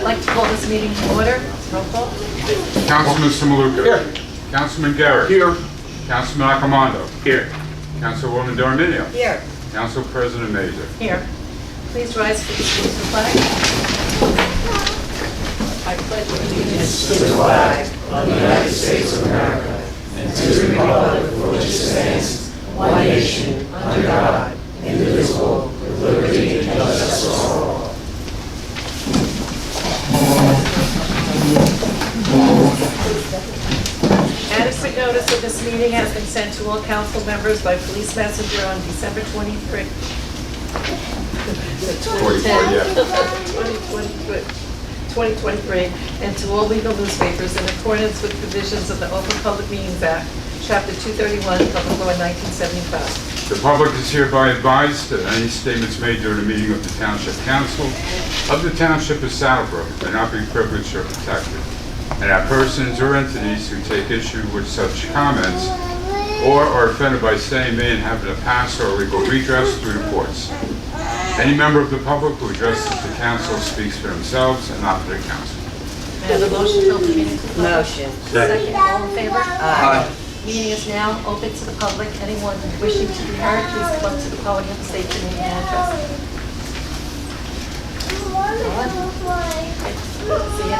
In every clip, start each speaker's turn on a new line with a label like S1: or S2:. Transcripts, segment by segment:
S1: like to call this meeting to order. Roll call.
S2: Councilman Samaluka.
S3: Here.
S2: Councilman Garrett.
S3: Here.
S2: Councilman Accomando.
S3: Here.
S2: Councilwoman D'Arminio.
S1: Here.
S2: Council President Mazur.
S1: Here. Please rise for the salute to the flag. I pledge allegiance
S4: To the flag of the United States of America and to the republic for which it stands, one nation, under God, indivisible, with liberty and justice for all.
S1: Adequate notice of this meeting has been sent to all council members by police messenger on December 23. 2023, and to all legal newspapers in accordance with provisions of the Open Public Meetings Act, Chapter 231, Public Law 1975.
S2: The public is hereby advised that any statements made during a meeting of the Township Council of the Township of Saddlebrook may not be privileged or protected, and that persons or entities who take issue with such comments or are offended by saying may inhabit a pass or legal redress through the courts. Any member of the public who addresses the council speaks for themselves and not for the council.
S1: May I have a motion to open the meeting to the public?
S5: Motion.
S1: Second, all in favor?
S3: Aye.
S1: Meeting is now open to the public. Anyone wishing to be heard, please come up to the podium, state your name and address. See you.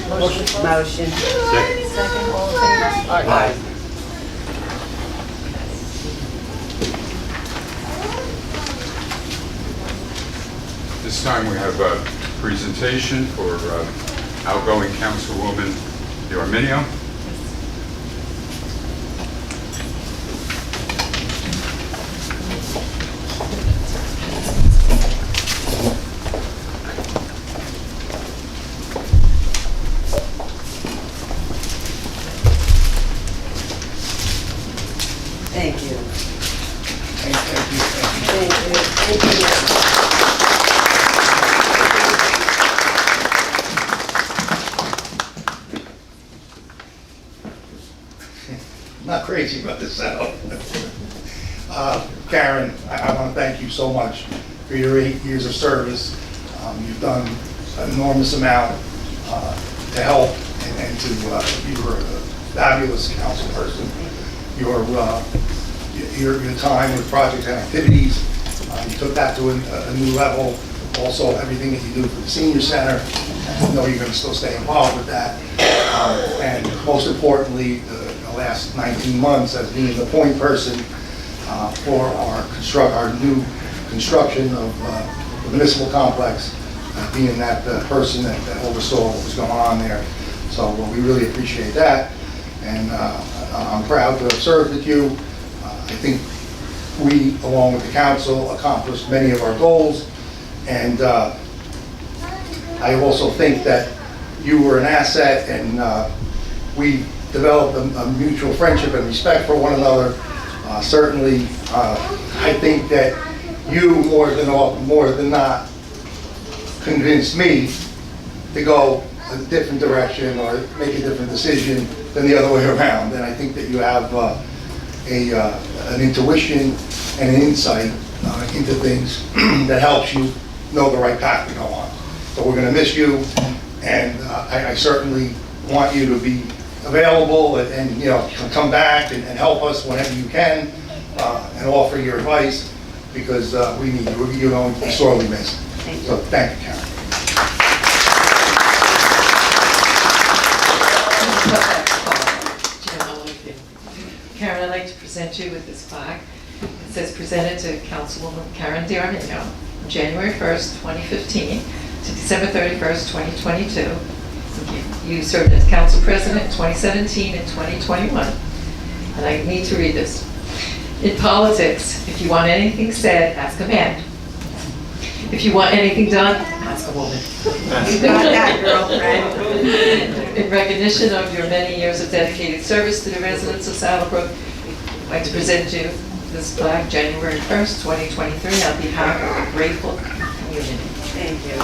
S1: Motion closed.
S5: Motion.
S1: Second, all in favor?
S3: Aye.
S2: This time we have a presentation for outgoing Councilwoman D'Arminio.
S5: Thank you.
S3: Thank you.
S5: Thank you. Thank you.
S3: Not crazy about this setup. Karen, I want to thank you so much for your 8 years of service. You've done an enormous amount to help and to, you were a fabulous council person. Your time with projects and activities, you took that to a new level. Also, everything that you do for the senior center, I know you're going to still stay involved with that. And most importantly, the last 19 months as being the point person for our new construction of the municipal complex, being that person that oversaw what was going on there. So we really appreciate that, and I'm proud to have served with you. I think we, along with the council, accomplished many of our goals, and I also think that you were an asset, and we developed a mutual friendship and respect for one another. Certainly, I think that you, more than not, convinced me to go a different direction or make a different decision than the other way around. And I think that you have an intuition and an insight into things that helps you know the right path to go on. So we're going to miss you, and I certainly want you to be available and you know, come back and help us whenever you can, and offer your advice, because we need you. You know, we sorely miss it.
S5: Thank you.
S3: So thank you, Karen.
S1: Karen, I'd like to present you with this plaque. It says, presented to Councilwoman Karen D'Arminio on January 1st, 2015 to December 31st, 2022. You served as council president in 2017 and 2021. And I need to read this. In politics, if you want anything said, ask a man. If you want anything done, ask a woman.
S5: You got that, girlfriend.
S1: In recognition of your many years of dedicated service to the residents of Saddlebrook, I'd like to present you this plaque, January 1st, 2023, on behalf of a grateful community.
S5: Thank you.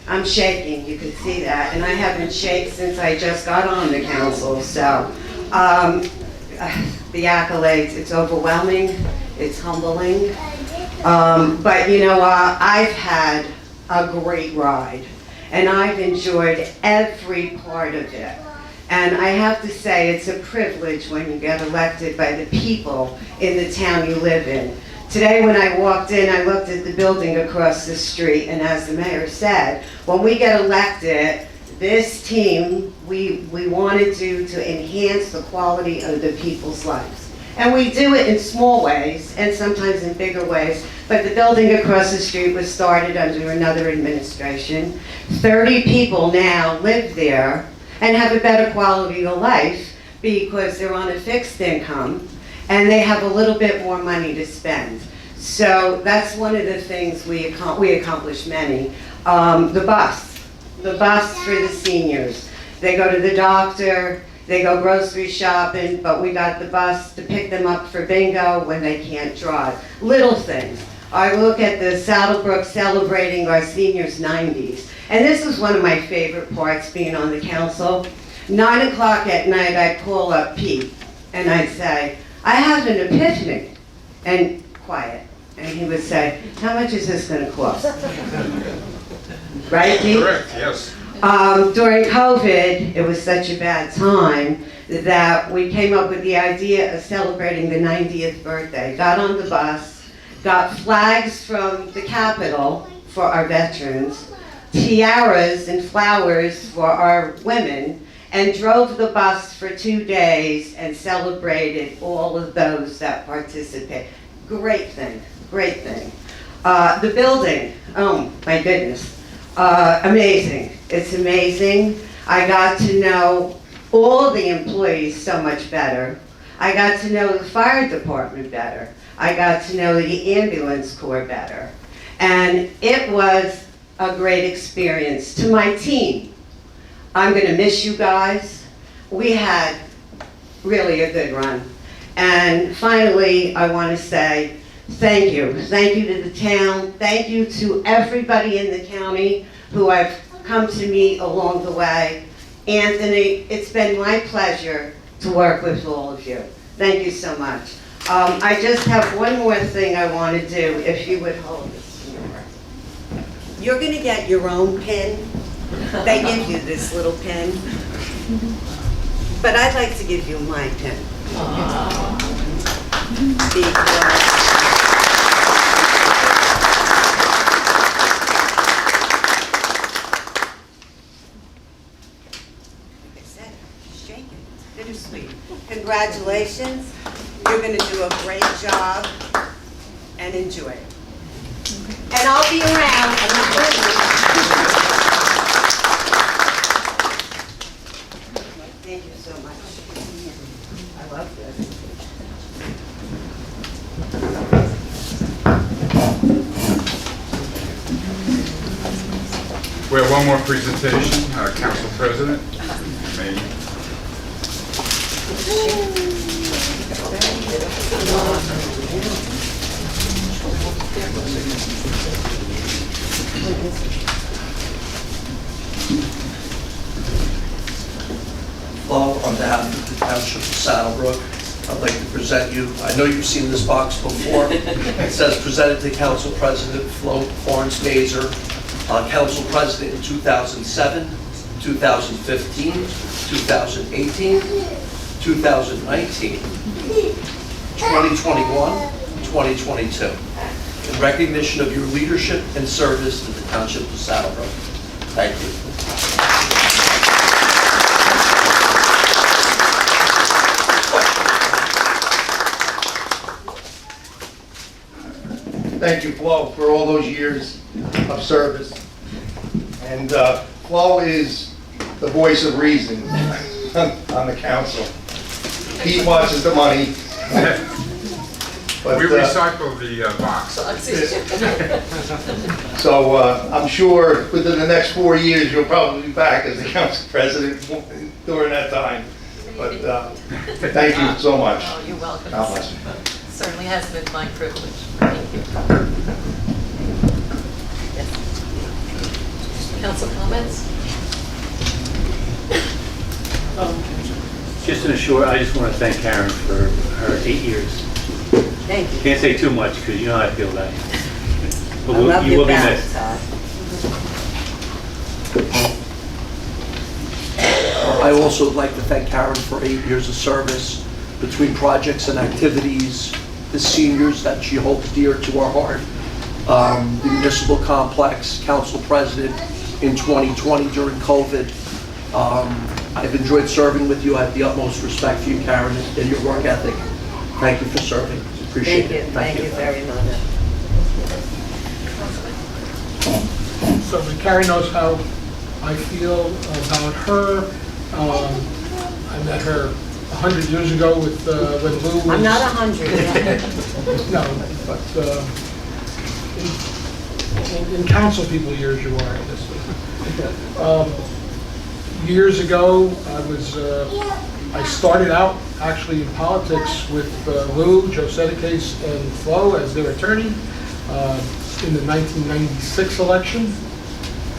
S5: I'm shaking, you can see that, and I haven't shaken since I just got on the council, so the accolades. It's overwhelming, it's humbling. But you know, I've had a great ride, and I've enjoyed every part of it. And I have to say, it's a privilege when you get elected by the people in the town you live in. Today when I walked in, I looked at the building across the street, and as the mayor said, when we get elected, this team, we want to do to enhance the quality of the people's lives. And we do it in small ways, and sometimes in bigger ways, but the building across the street was started under another administration. 30 people now live there and have a better quality of life because they're on a fixed income and they have a little bit more money to spend. So that's one of the things we accomplish many. The bus for the seniors. They go to the doctor, they go grocery shopping, but we got the bus to pick them up for bingo when they can't drive. Little things. I look at the Saddlebrook celebrating our seniors' 90s. And this is one of my favorite parts being on the council. 9 o'clock at night, I'd call up Pete and I'd say, I have an epiphany. And quiet. And he would say, how much is this going to cost? Right, Pete?
S2: Correct, yes.
S5: During COVID, it was such a bad time that we came up with the idea of celebrating the 90th birthday. Got on the bus, got flags from the Capitol for our veterans, tiaras and flowers for our women, and drove the bus for 2 days and celebrated all of those that participated. Great thing, great thing. The building, oh my goodness. Amazing. It's amazing. I got to know all the employees so much better. I got to know the fire department better. I got to know the ambulance corps better. And it was a great experience. To my team, I'm going to miss you guys. We had really a good run. And finally, I want to say thank you. Thank you to the town. Thank you to everybody in the county who I've come to meet along the way. Anthony, it's been my pleasure to work with all of you. Thank you so much. I just have one more thing I want to do, if you would hold this. You're going to get your own pin. They give you this little pin. But I'd like to give you my pin. Because bittersweet. Congratulations. You're going to do a great job and enjoy it. And I'll be around. Thank you so much. I love this.
S2: We have one more presentation, Council President. May.
S6: Hello, on behalf of the Township of Saddlebrook, I'd like to present you, I know you've seen this box before. It says presented to Council President Florence Mazer, Council President in 2007, 2015, 2018, 2019, 2021, 2022, in recognition of your leadership and service to the Township of Saddlebrook. Thank you.
S3: Thank you, Flo, for all those years of service. And Flo is the voice of reason on the council. Pete watches the money. But,
S2: We recycle the box.
S3: so I'm sure within the next 4 years, you'll probably be back as the council president during that time. But thank you so much.
S1: Oh, you're welcome.
S3: God bless you.
S1: Certainly has been my privilege. Thank you. Yes. Council comments?
S7: Just in a short, I just want to thank Karen for her 8 years.
S5: Thank you.
S7: Can't say too much because you know how I feel about you. But
S5: I love
S7: you
S5: you
S7: will be
S5: back,
S7: missed.
S5: Todd.
S6: I also would like to thank Karen for 8 years of service between projects and activities, the seniors that she holds dear to our heart, the municipal complex, council president in 2020 during COVID. I've enjoyed serving with you. I have the utmost respect for you, Karen, and your work ethic. Thank you for serving. Appreciate it.
S5: Thank you very much.
S8: So Carrie knows how I feel about her. I met her 100 years ago with, when Lou was...
S5: I'm not 100 yet.
S8: No, but in council people years you are, I guess. Years ago, I started out actually in politics with Lou, Joe Sedicase, and Flo as their attorney in the 1996 election.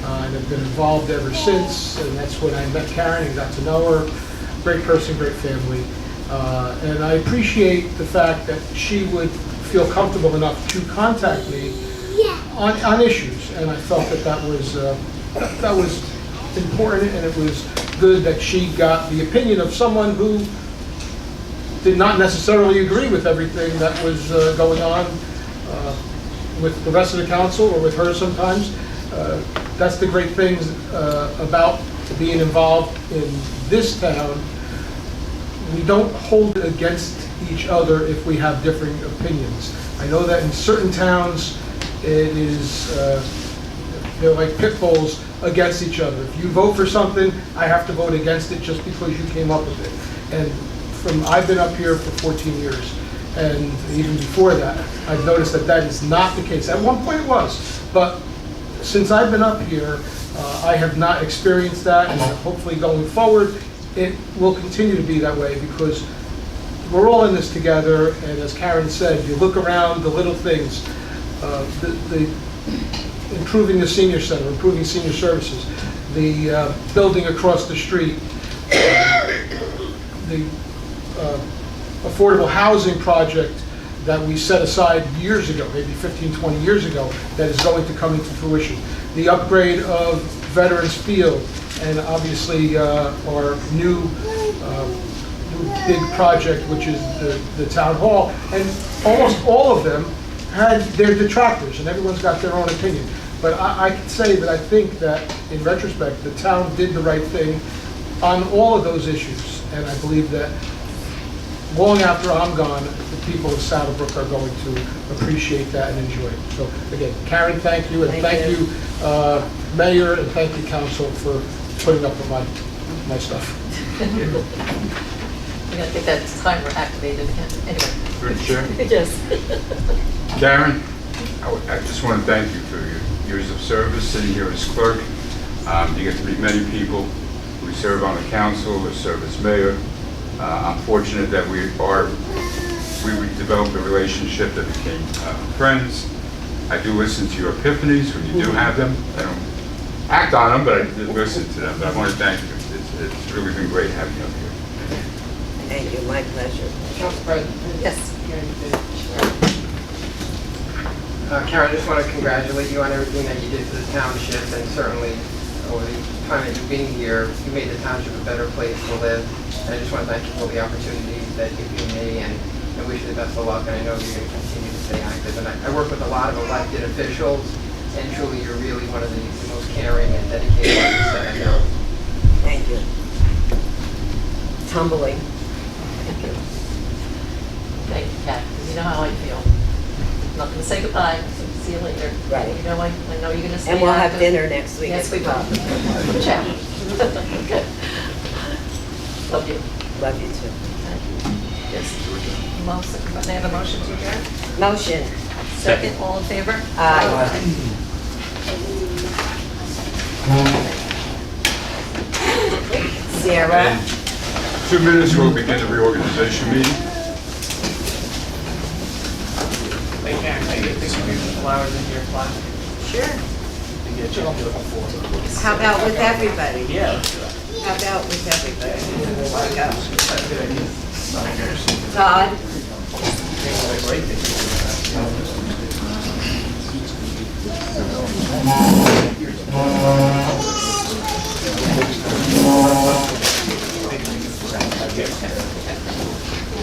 S8: And have been involved ever since, and that's when I met Karen and got to know her. Great person, great family. And I appreciate the fact that she would feel comfortable enough to contact me on issues. And I felt that was important, and it was good that she got the opinion of someone who did not necessarily agree with everything that was going on with the rest of the council or with her sometimes. That's the great things about being involved in this town. We don't hold it against each other if we have differing opinions. I know that in certain towns, it is, they're like pit bulls against each other. If you vote for something, I have to vote against it just because you came up with it. And I've been up here for 14 years, and even before that, I've noticed that that is not the case. At one point it was, but since I've been up here, I have not experienced that, and hopefully going forward, it will continue to be that way because we're all in this together, and as Karen said, you look around the little things, the improving the senior center, improving senior services, the building across the street, the affordable housing project that we set aside years ago, maybe 15, 20 years ago, that is going to come into fruition. The upgrade of Veterans Field, and obviously our new big project, which is the town hall. And almost all of them had their detractors, and everyone's got their own opinion. But I can say that I think that, in retrospect, the town did the right thing on all of those issues. And I believe that long after I'm gone, the people of Saddlebrook are going to appreciate that and enjoy it. So again, Karen, thank you, and thank you, Mayor, and thank you, Council, for putting up with my stuff.
S1: We're gonna think that timer activated again. Anyway.
S2: Through the chair.
S1: Yes.
S2: Karen, I just want to thank you for your years of service sitting here as clerk. You get to meet many people who serve on the council or serve as mayor. I'm fortunate that we developed a relationship that became friends. I do listen to your epiphanies when you do have them. I don't act on them, but I did listen to them. But I want to thank you. It's really been great having you up here.
S5: Thank you, my pleasure.
S1: Council President. Yes.
S9: Karen, I just want to congratulate you on everything that you did for the township, and certainly over the time that you've been here, you made the township a better place to live. And I just want to thank you for the opportunities that you've given me, and wish you the best of luck, and I know you're going to continue to stay active. And I work with a lot of elected officials, and truly you're really one of the most caring and dedicated ones that I know.
S5: Thank you. It's humbling.
S1: Thank you. Thank you, Kat, because you know how I feel. Not going to say goodbye, so see you later.
S5: Right.
S1: You know, I know you're going to stay
S5: And we'll have
S1: active.
S5: dinner next week.
S1: Yes, we will. Ciao. Good. Love you.
S5: Love you too.
S1: Thank you. Yes. May I have a motion to adjourn?
S5: Motion.
S1: Second, all in favor?
S5: Aye. Sarah?
S2: In 2 minutes, we'll begin the reorganization meeting.
S9: Hey, Karen, can I get some flowers in your flag?
S5: Sure.
S9: You get a chance to do it before.
S5: How about with everybody?
S9: Yeah, let's do that.
S5: How about with everybody? Let's go. Todd?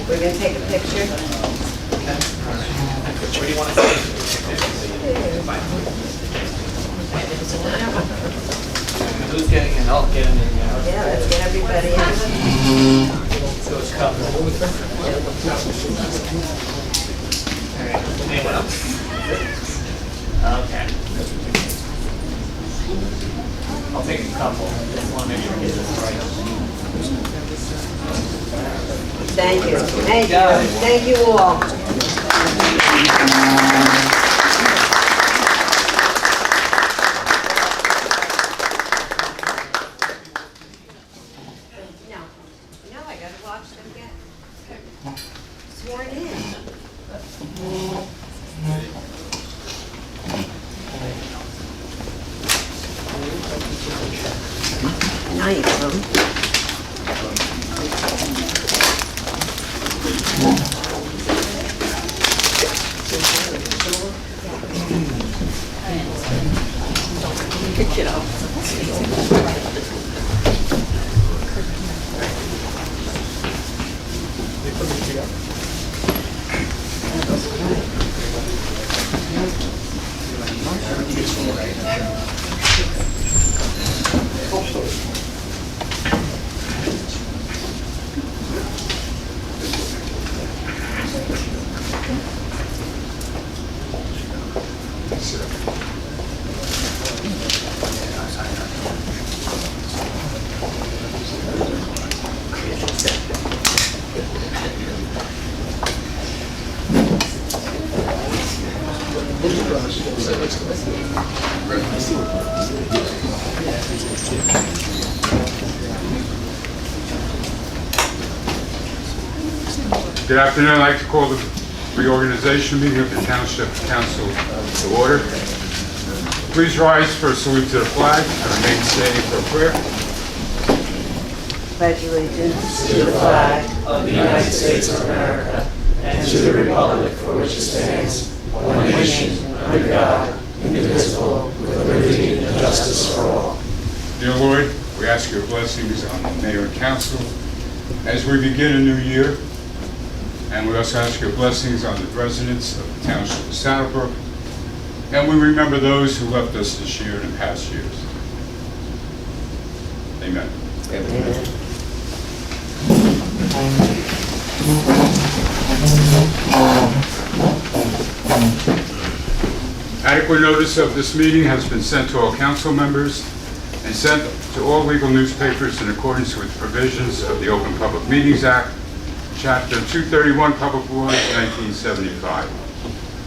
S5: We're gonna take a picture.
S4: Who's getting in? I'll get him in now.
S5: Yeah, let's get everybody in.
S4: So it's couple. Anyone else? Okay. I'll take a couple. I just want to make sure I get this right.
S5: Thank you. Thank you. Thank you all. No, I gotta watch them get sworn in. Nice, huh? Pick it up.
S2: Good afternoon. I'd like to call the reorganization meeting of the Township Council to order. Please rise for a salute to the flag and remain standing for a prayer.
S5: Pledge allegiance to the flag
S4: Of the United States of America and to the republic for which it stands, one nation, under God, indivisible, with liberty and justice for all.
S2: Dear Lord, we ask your blessings on the mayor and council as we begin a new year. And we also ask your blessings on the residents of the Township of Saddlebrook. And we remember those who left us this year and in past years. Amen. Adequate notice of this meeting has been sent to all council members and sent to all legal newspapers in accordance with provisions of the Open Public Meetings Act, Chapter 231, Public Laws, 1975.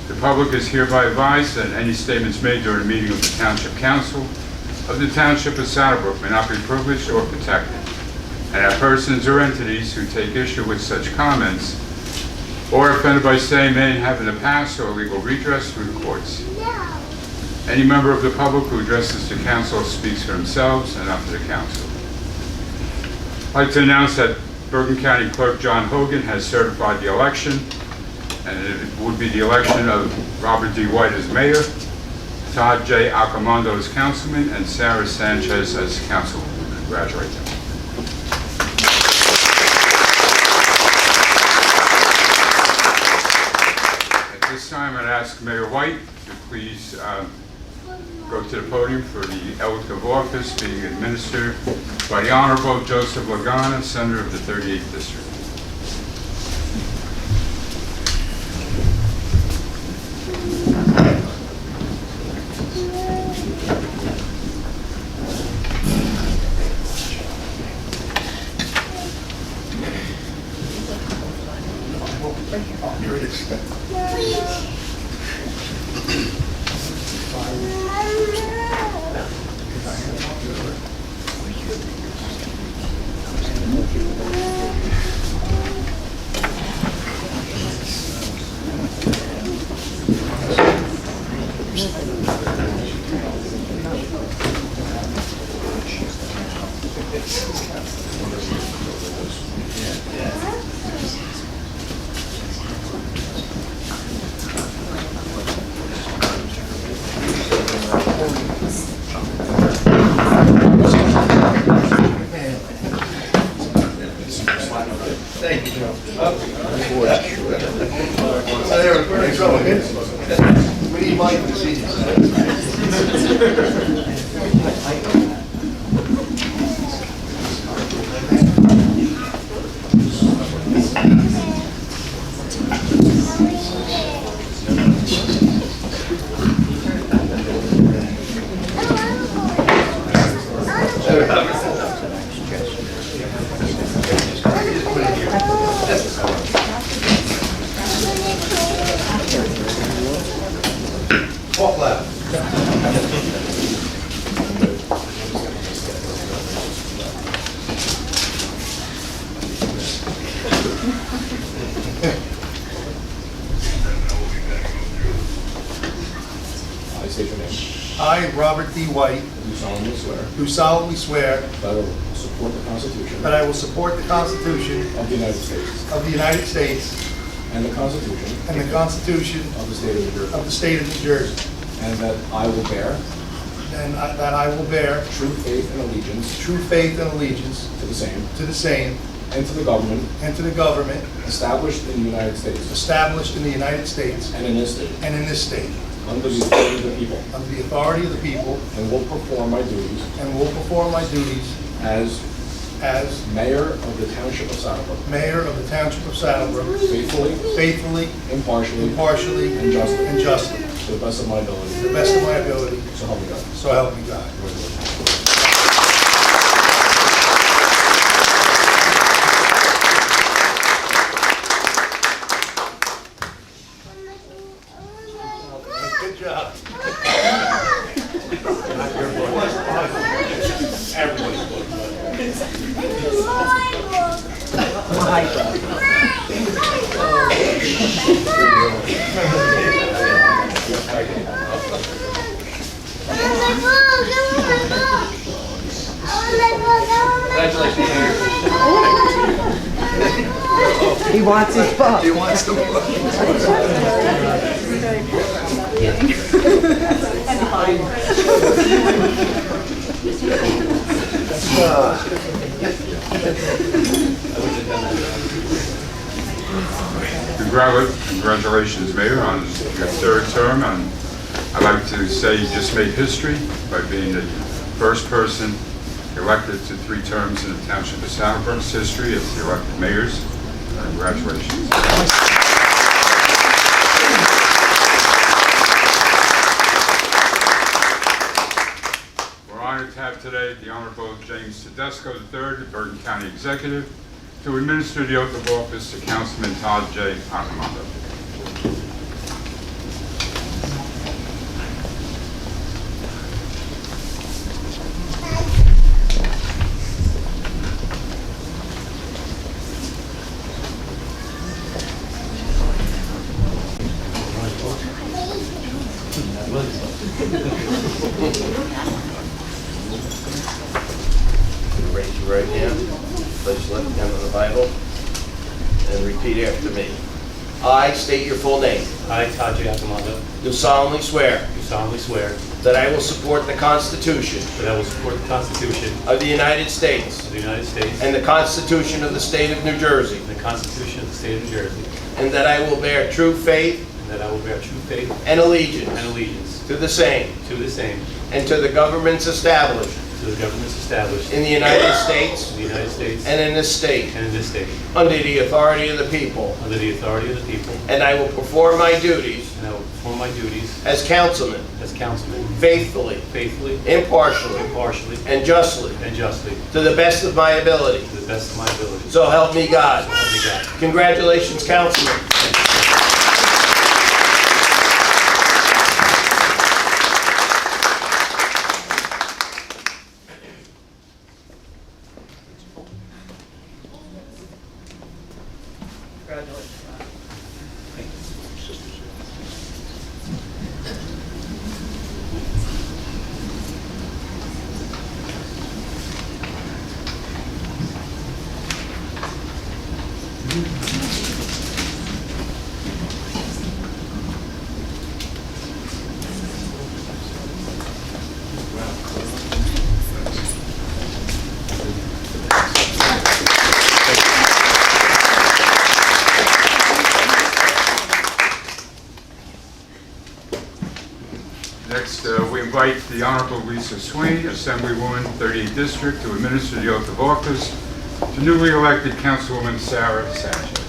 S2: The public is hereby advised that any statements made during a meeting of the Township Council of the Township of Saddlebrook may not be privileged or protected, and that persons or entities who take issue with such comments or offended by same may have in the past or legal redress through the courts. Any member of the public who addresses the council speaks for themselves and not for the council. I'd like to announce that Bergen County Clerk John Hogan has certified the election, and it would be the election of Robert D. White as mayor, Todd J. Alcomondo as councilman, and Sarah Sanchez as councilwoman. Congratulate them. At this time, I'd ask Mayor White to please go to the podium for the oath of office being administered by the Honorable Joseph Lagana, Senator of the 38th District.
S3: Here it is. We're in trouble here. We need Mike for the seniors. Walk left.
S10: I state your name.
S3: I, Robert D. White,
S10: Do solemnly swear
S3: do solemnly swear
S10: that I will support the Constitution
S3: that I will support the Constitution
S10: of the United States
S3: of the United States
S10: and the Constitution
S3: and the Constitution
S10: of the State of New Jersey,
S3: of the State of New Jersey,
S10: and that I will bear
S3: and that I will bear
S10: true faith and allegiance
S3: true faith and allegiance
S10: to the same
S3: and to the government
S10: established in the United States
S3: established in the United States
S10: and in this state
S3: and in this state,
S10: under the authority of the people,
S3: under the authority of the people,
S10: and will perform my duties as
S3: as
S10: mayor of the Township of Saddlebrook
S3: mayor of the Township of Saddlebrook,
S10: faithfully,
S3: impartially,
S10: impartially,
S3: and justly,
S10: to the best of my ability.
S3: to the best of my ability,
S10: So help me God.
S3: so help me God. Good job.
S5: He wants his book.
S3: He wants to.
S2: Congratulations, Mayor, on your third term. And I'd like to say you just made history by being the first person elected to 3 terms in the Township of Saddlebrook's history as the elected mayors. Congratulations. We're honored to have today the Honorable James Tedesco III, the Bergen County Executive, to administer the oath of office to Councilman Todd J. Accomando.
S6: Raise your right hand, place your left hand on the Bible, and repeat after me. I state your full name.
S7: I, Todd J. Accomando,
S6: Do solemnly swear
S7: do solemnly swear
S6: that I will support the Constitution
S7: that I will support the Constitution
S6: of the United States
S7: of the United States
S6: and the Constitution of the State of New Jersey,
S7: and the Constitution of the State of New Jersey,
S6: and that I will bear true faith
S7: and that I will bear true faith
S6: and allegiance
S7: and allegiance
S6: to the same
S7: to the same,
S6: and to the governments established
S7: to the governments established
S6: in the United States
S7: in the United States
S6: and in this state
S7: and in this state,
S6: under the authority of the people,
S7: under the authority of the people,
S6: and I will perform my duties
S7: and I will perform my duties
S6: as councilman
S7: as councilman
S6: faithfully,
S7: faithfully,
S6: impartially,
S7: impartially,
S6: and justly
S7: and justly
S6: to the best of my ability.
S7: to the best of my ability.
S6: So help me God.
S7: Help me God.
S6: Congratulations, Councilman.
S2: invite the Honorable Lisa Swain, Assemblywoman, 38th District, to administer the oath of office to newly elected Councilwoman Sarah Sanchez.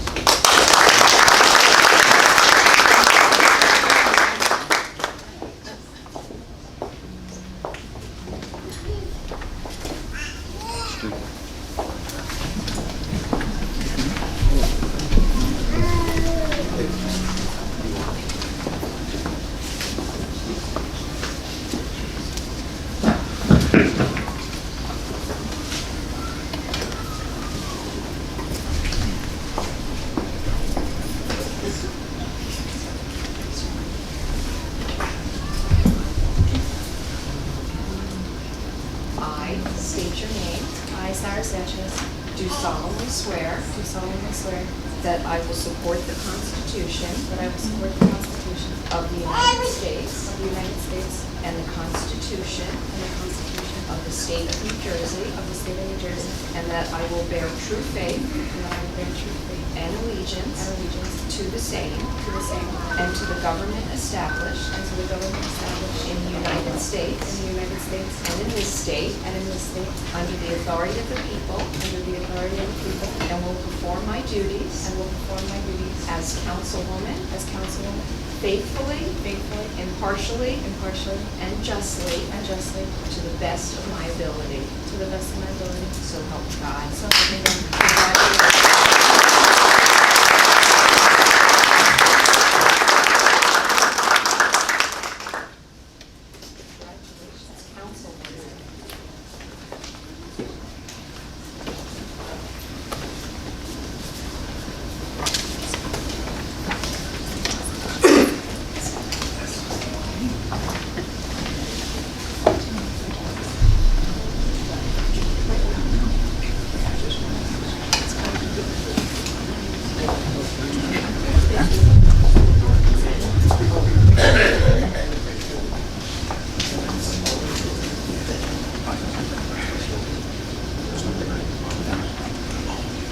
S11: I state your name.
S12: I, Sarah Sanchez,
S11: Do solemnly swear
S12: do solemnly swear
S11: that I will support the Constitution
S12: that I will support the Constitution
S11: of the United States
S12: of the United States
S11: and the Constitution
S12: and the Constitution
S11: of the State of New Jersey,
S12: of the State of New Jersey,
S11: and that I will bear true faith
S12: and that I will bear true faith
S11: and allegiance
S12: and allegiance
S11: to the same
S12: to the same
S11: and to the government established
S12: and to the government established
S11: in the United States
S12: in the United States
S11: and in this state
S12: and in this state
S11: under the authority of the people,
S12: under the authority of the people,
S11: and will perform my duties
S12: and will perform my duties
S11: as councilwoman
S12: as councilwoman
S11: faithfully,
S12: faithfully,
S11: impartially,
S12: impartially,
S11: and justly
S12: and justly
S11: to the best of my ability.
S12: to the best of my ability.
S11: So help me God.
S12: So help me God.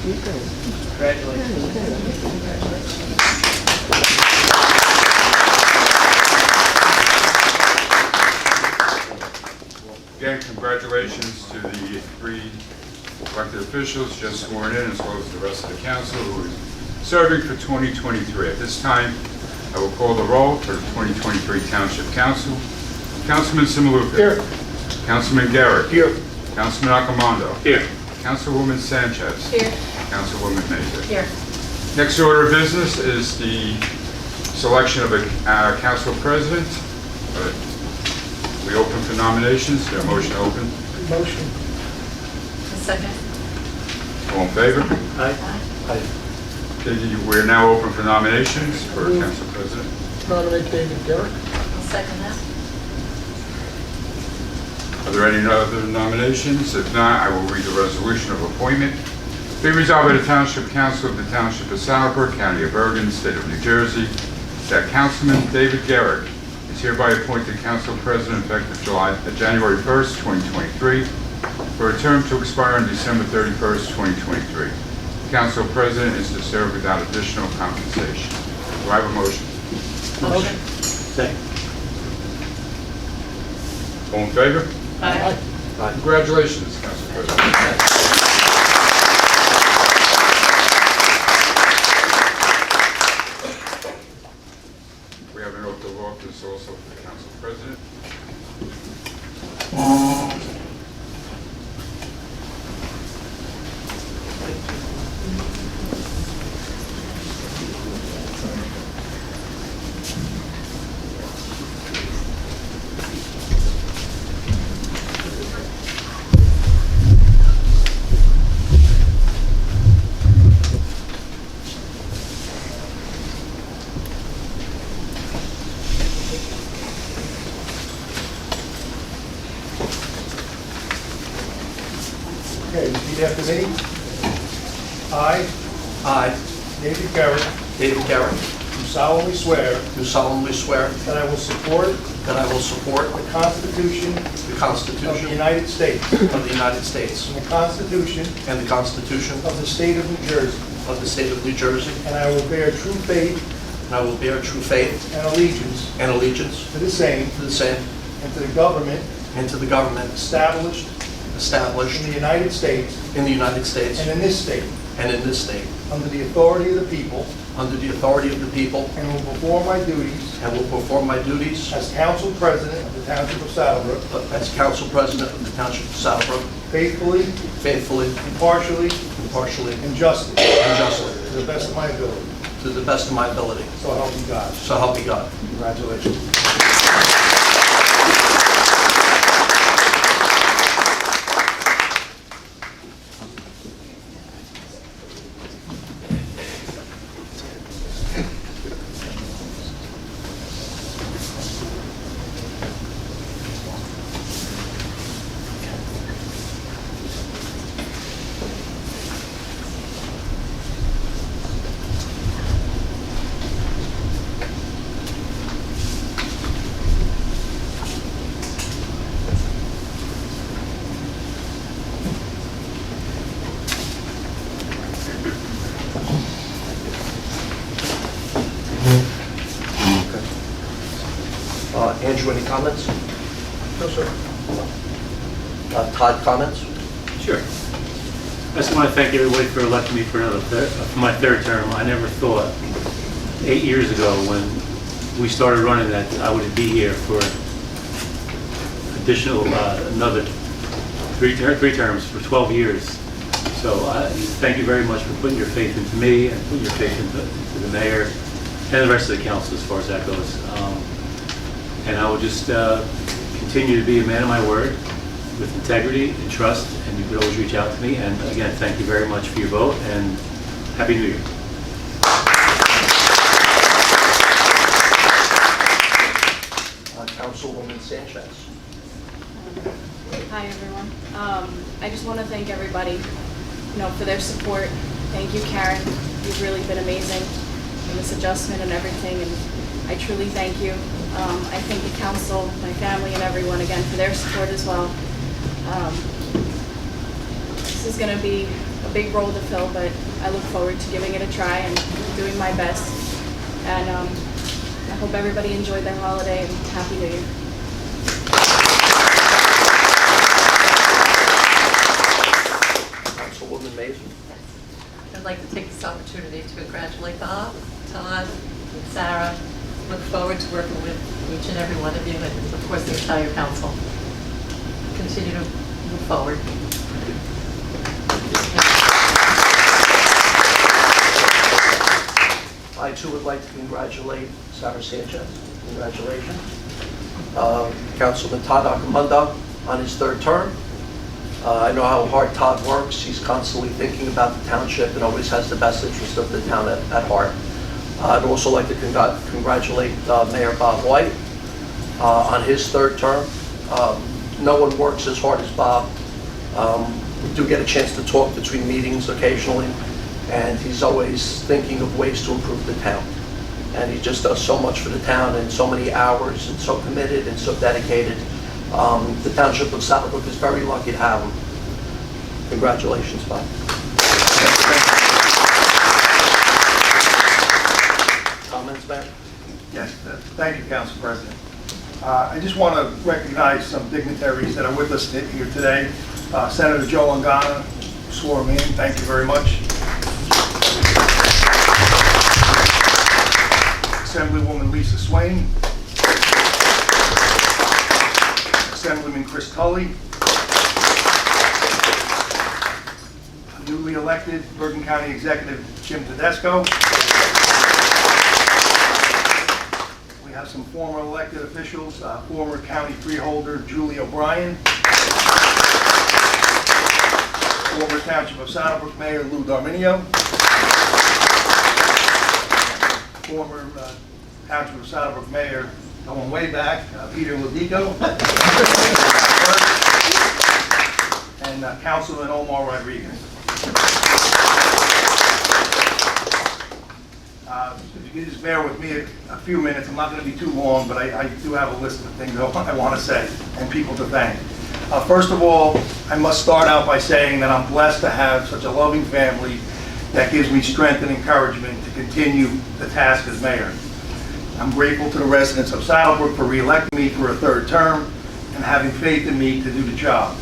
S11: Congratulations. Congratulations, Councilwoman.
S2: Again, congratulations to the 3 elected officials just sworn in, as well as the rest of the council who is serving for 2023. At this time, I will call the roll for the 2023 Township Council. Councilman Simaluka.
S8: Here.
S2: Councilman Garrett.
S8: Here.
S2: Councilman Accomando.
S7: Here.
S2: Councilwoman Sanchez.
S12: Here.
S2: Councilwoman Mesa.
S12: Here.
S2: Next order of business is the selection of a council president. We open for nominations. Their motion open.
S8: Motion.
S11: Second.
S2: All in favor?
S7: Aye.
S2: Okay, we're now open for nominations for council president.
S8: Nominate David Garrett.
S11: I'll second that.
S2: Are there any other nominations? If not, I will read the resolution of appointment. Be resolved by the Township Council of the Township of Southborough, County of Bergen, State of New Jersey, that Councilman David Garrett is hereby appointed council president effective January 1st, 2023, for a term to expire on December 31st, 2023. Council president is to serve without additional compensation. Do I have a motion?
S8: Motion.
S7: Second.
S2: All in favor?
S8: Aye.
S2: Congratulations, Council President. We have an oath of office also for the Council President.
S3: Okay, repeat after me. I, David Garrett,
S6: David Garrett,
S3: do solemnly swear
S6: do solemnly swear
S3: that I will support
S6: that I will support
S3: the Constitution
S6: the
S3: of the
S6: Constitution
S3: United States
S6: of the United States
S3: and the Constitution
S6: and the Constitution
S3: of the State of New Jersey,
S6: of the State of New Jersey,
S3: and I will bear true faith
S6: and I will bear true faith
S3: and allegiance
S6: and allegiance
S3: to the same
S6: to the same
S3: and to the government
S6: and to the government
S3: established
S6: established
S3: in the United States
S6: in the United States
S3: and in this state,
S6: and in this state,
S3: under the authority of the people,
S6: under the authority of the people,
S3: and will perform my duties
S6: and will perform my duties
S3: as council president of the Township of Saddlebrook
S6: as council president of the Township of Saddlebrook,
S3: faithfully,
S6: faithfully,
S3: impartially,
S6: impartially,
S3: and justly,
S6: and justly,
S3: to the best of my ability.
S6: to the best of my ability.
S3: So help me God.
S6: So help me God.
S3: Congratulations.
S6: Andrew, any comments?
S3: No, sir.
S6: Todd, comments?
S7: Sure. I just want to thank everybody for electing me for my third term. I never thought 8 years ago when we started running that I would be here for additional, another three terms for 12 years. So thank you very much for putting your faith into me and putting your faith into the mayor and the rest of the council as far as that goes. And I will just continue to be a man of my word with integrity and trust, and you could always reach out to me. And again, thank you very much for your vote, and Happy New Year.
S6: Councilwoman Sanchez.
S12: Hi, everyone. I just want to thank everybody, for their support. Thank you, Karen. You've really been amazing in this adjustment and everything, and I truly thank you. I thank the council, my family, and everyone again for their support as well. This is going to be a big role to fill, but I look forward to giving it a try and doing my best. And I hope everybody enjoyed their holiday, and Happy New Year.
S6: Councilwoman Mason.
S11: I'd like to take this opportunity to congratulate Bob, Todd, and Sarah. Look forward to working with each and every one of you, and of course the entire council. Continue to move forward.
S6: I too would like to congratulate Sarah Sanchez. Congratulations. Councilman Todd Acamunda on his third term. I know how hard Todd works. He's constantly thinking about the township and always has the best interest of the town at heart. I'd also like to congratulate Mayor Bob White on his third term. No one works as hard as Bob. We do get a chance to talk between meetings occasionally, and he's always thinking of ways to improve the town. And he just does so much for the town, and so many hours, and so committed and so dedicated. The Township of Saddlebrook is very lucky to have him. Congratulations, Bob. Comments, Mayor?
S3: Yes, thank you, Council President. I just want to recognize some dignitaries that are with us here today. Senator Joe Longana swore me in. Thank you very much. Assemblywoman Lisa Swain. Assemblyman Chris Tully. Newly elected Bergen County Executive Jim Tedesco. We have some former elected officials, former county freeholder Julie O'Brien, former Township of Saddlebrook Mayor Lou Darminio, former Township of Saddlebrook Mayor, going way back, Peter Lodico, and Councilman Omar Rodriguez. If you could just bear with me a few minutes, I'm not going to be too long, but I do have a list of things I want to say and people to thank. First of all, I must start out by saying that I'm blessed to have such a loving family that gives me strength and encouragement to continue the task as mayor. I'm grateful to the residents of Saddlebrook for re-electing me for a third term, and having faith in me to do the job.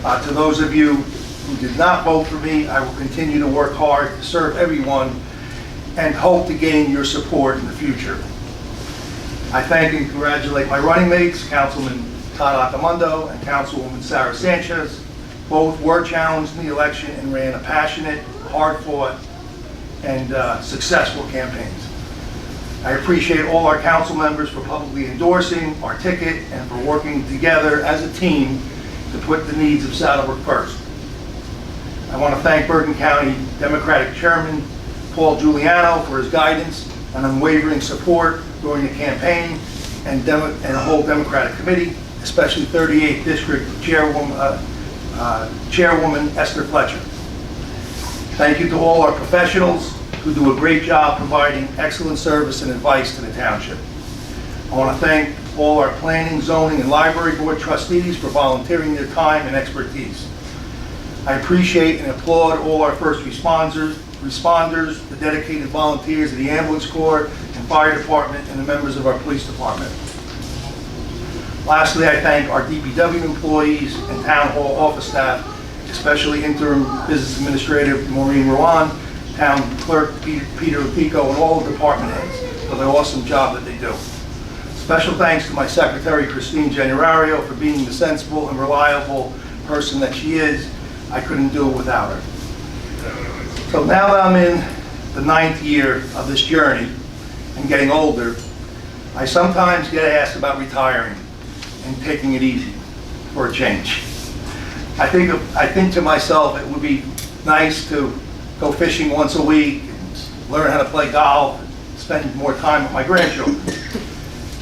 S3: To those of you who did not vote for me, I will continue to work hard to serve everyone and hope to gain your support in the future. I thank and congratulate my running mates, Councilman Todd Atamundo and Councilwoman Sarah Sanchez. Both were challenged in the election and ran a passionate, hard-fought, and successful campaigns. I appreciate all our council members for publicly endorsing our ticket and for working together as a team to put the needs of Saddlebrook first. I want to thank Bergen County Democratic Chairman Paul Giuliano for his guidance and unwavering support during the campaign and the whole Democratic Committee, especially 38th District Chairwoman Esther Fletcher. Thank you to all our professionals who do a great job providing excellent service and advice to the township. I want to thank all our planning, zoning, and library board trustees for volunteering their time and expertise. I appreciate and applaud all our first responders, the dedicated volunteers of the ambulance corps and fire department, and the members of our police department. Lastly, I thank our DPW employees and town hall office staff, especially interim business administrator Maureen Rowan, town clerk Peter Pico, and all the department heads for the awesome job that they do. Special thanks to my secretary Christine Generario for being the sensible and reliable person that she is. I couldn't do it without her. So now that I'm in the 9th year of this journey and getting older, I sometimes get asked about retiring and taking it easy for a change. I think to myself it would be nice to go fishing once a week and learn how to play golf and spend more time with my grandchildren.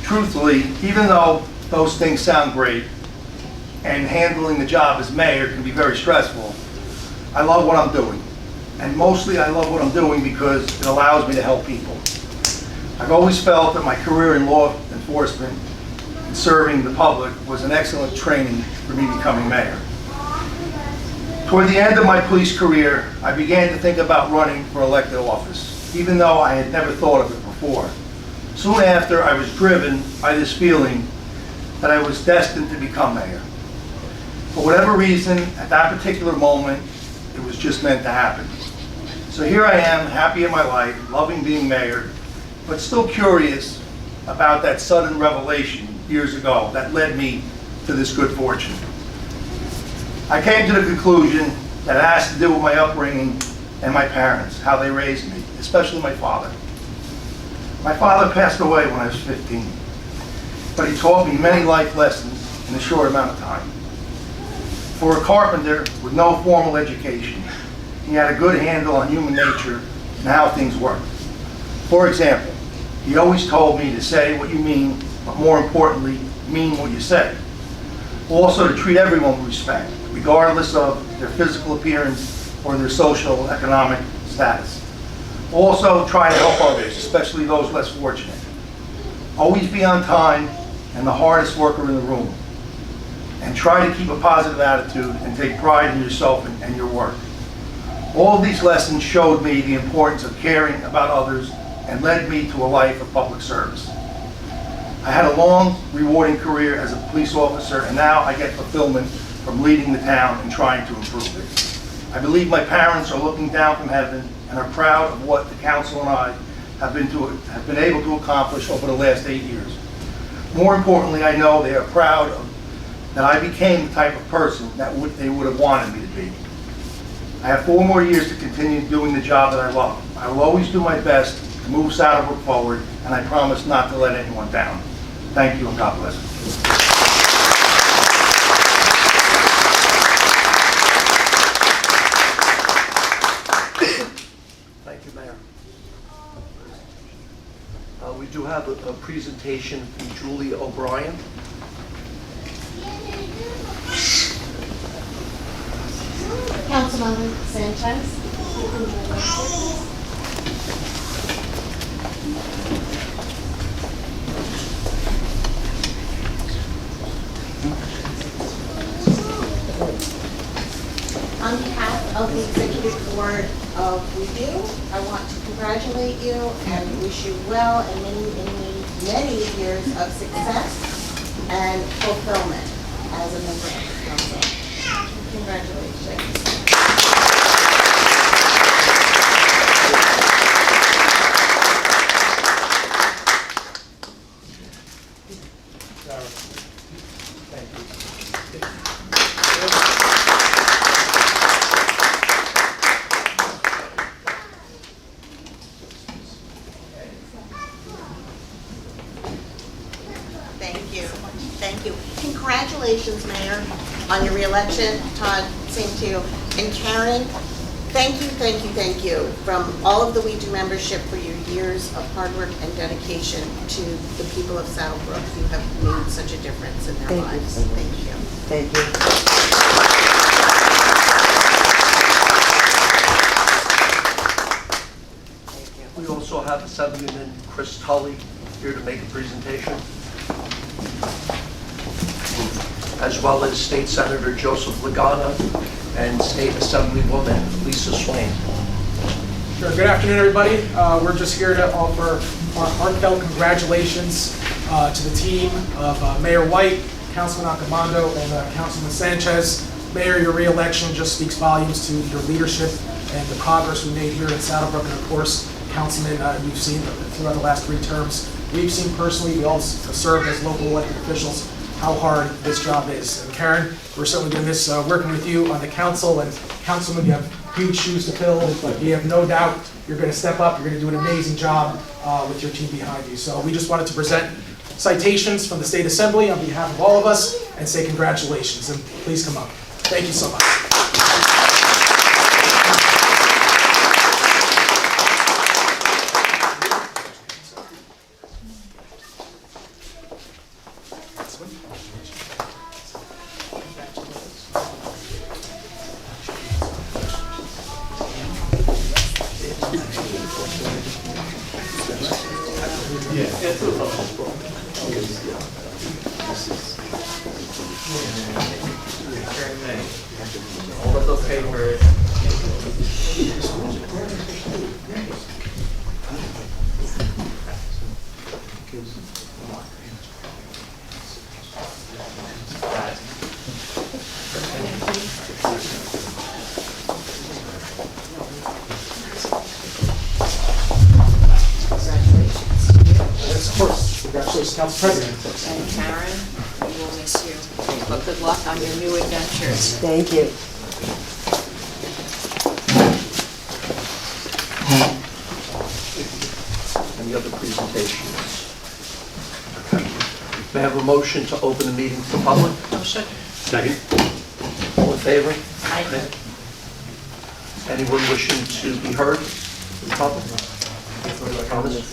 S3: Truthfully, even though those things sound great and handling the job as mayor can be very stressful, I love what I'm doing. And mostly I love what I'm doing because it allows me to help people. I've always felt that my career in law enforcement and serving the public was an excellent training for me becoming mayor. Toward the end of my police career, I began to think about running for elected office, even though I had never thought of it before. Soon after, I was driven by this feeling that I was destined to become mayor. For whatever reason, at that particular moment, it was just meant to happen. So here I am, happy in my life, loving being mayor, but still curious about that sudden revelation years ago that led me to this good fortune. I came to the conclusion that it has to do with my upbringing and my parents, how they raised me, especially my father. My father passed away when I was 15, but he taught me many life lessons in a short amount of time. For a carpenter with no formal education, he had a good handle on human nature and how things work. For example, he always told me to say what you mean, but more importantly, mean what you say. Also to treat everyone with respect, regardless of their physical appearance or their social economic status. Also try to help others, especially those less fortunate. Always be on time and the hardest worker in the room. And try to keep a positive attitude and take pride in yourself and your work. All of these lessons showed me the importance of caring about others and led me to a life of public service. I had a long, rewarding career as a police officer, and now I get fulfillment from leading the town and trying to improve it. I believe my parents are looking down from heaven and are proud of what the council and I have been able to accomplish over the last 8 years. More importantly, I know they are proud that I became the type of person that they would have wanted me to be. I have 4 more years to continue doing the job that I love. I will always do my best to move Saddlebrook forward, and I promise not to let anyone down. Thank you, and God bless.
S6: Thank you, Mayor. We do have a presentation from Julie O'Brien.
S13: Councilwoman Sanchez. On behalf of the Executive Board of Review, I want to congratulate you and wish you well and many years of success and fulfillment. as a member of the council. Congratulations. Thank you. Thank you. Congratulations, Mayor, on your reelection. Todd, same to you. And Karen, thank you, thank you, thank you from all of the We Do membership for your years of hard work and dedication to the people of Saddlebrook. You have made such a difference in their lives. Thank you.
S5: Thank you.
S6: We also have Assemblyman Chris Tully here to make a presentation, as well as State Senator Joseph Lagana and State Assemblywoman Lisa Swain.
S14: Sure. Good afternoon, everybody. We're just here to offer our heartfelt congratulations to the team of Mayor White, Councilman Accomando, and Councilman Sanchez. Mayor, your re-election just speaks volumes to your leadership and the progress we made here in Saddlebrook, and of course, Councilman, you've seen throughout the last 3 terms. We've seen personally, we all served as local elected officials, how hard this job is. And Karen, we're certainly doing this working with you on the council, and Councilman, you have huge shoes to fill, but you have no doubt you're going to step up, you're going to do an amazing job with your team behind you. So we just wanted to present citations from the State Assembly on behalf of all of us and say congratulations, and please come up. Thank you so much.
S9: All of those papers.
S14: Yes, of course. Congratulations, Council President.
S15: And Karen, we will miss you. But good luck on your new adventures.
S5: Thank you.
S6: Any other presentations? May I have a motion to open the meeting to the public?
S15: Motion.
S7: Second.
S6: All in favor?
S15: Aye.
S6: Anyone wishing to be heard in public? Comments?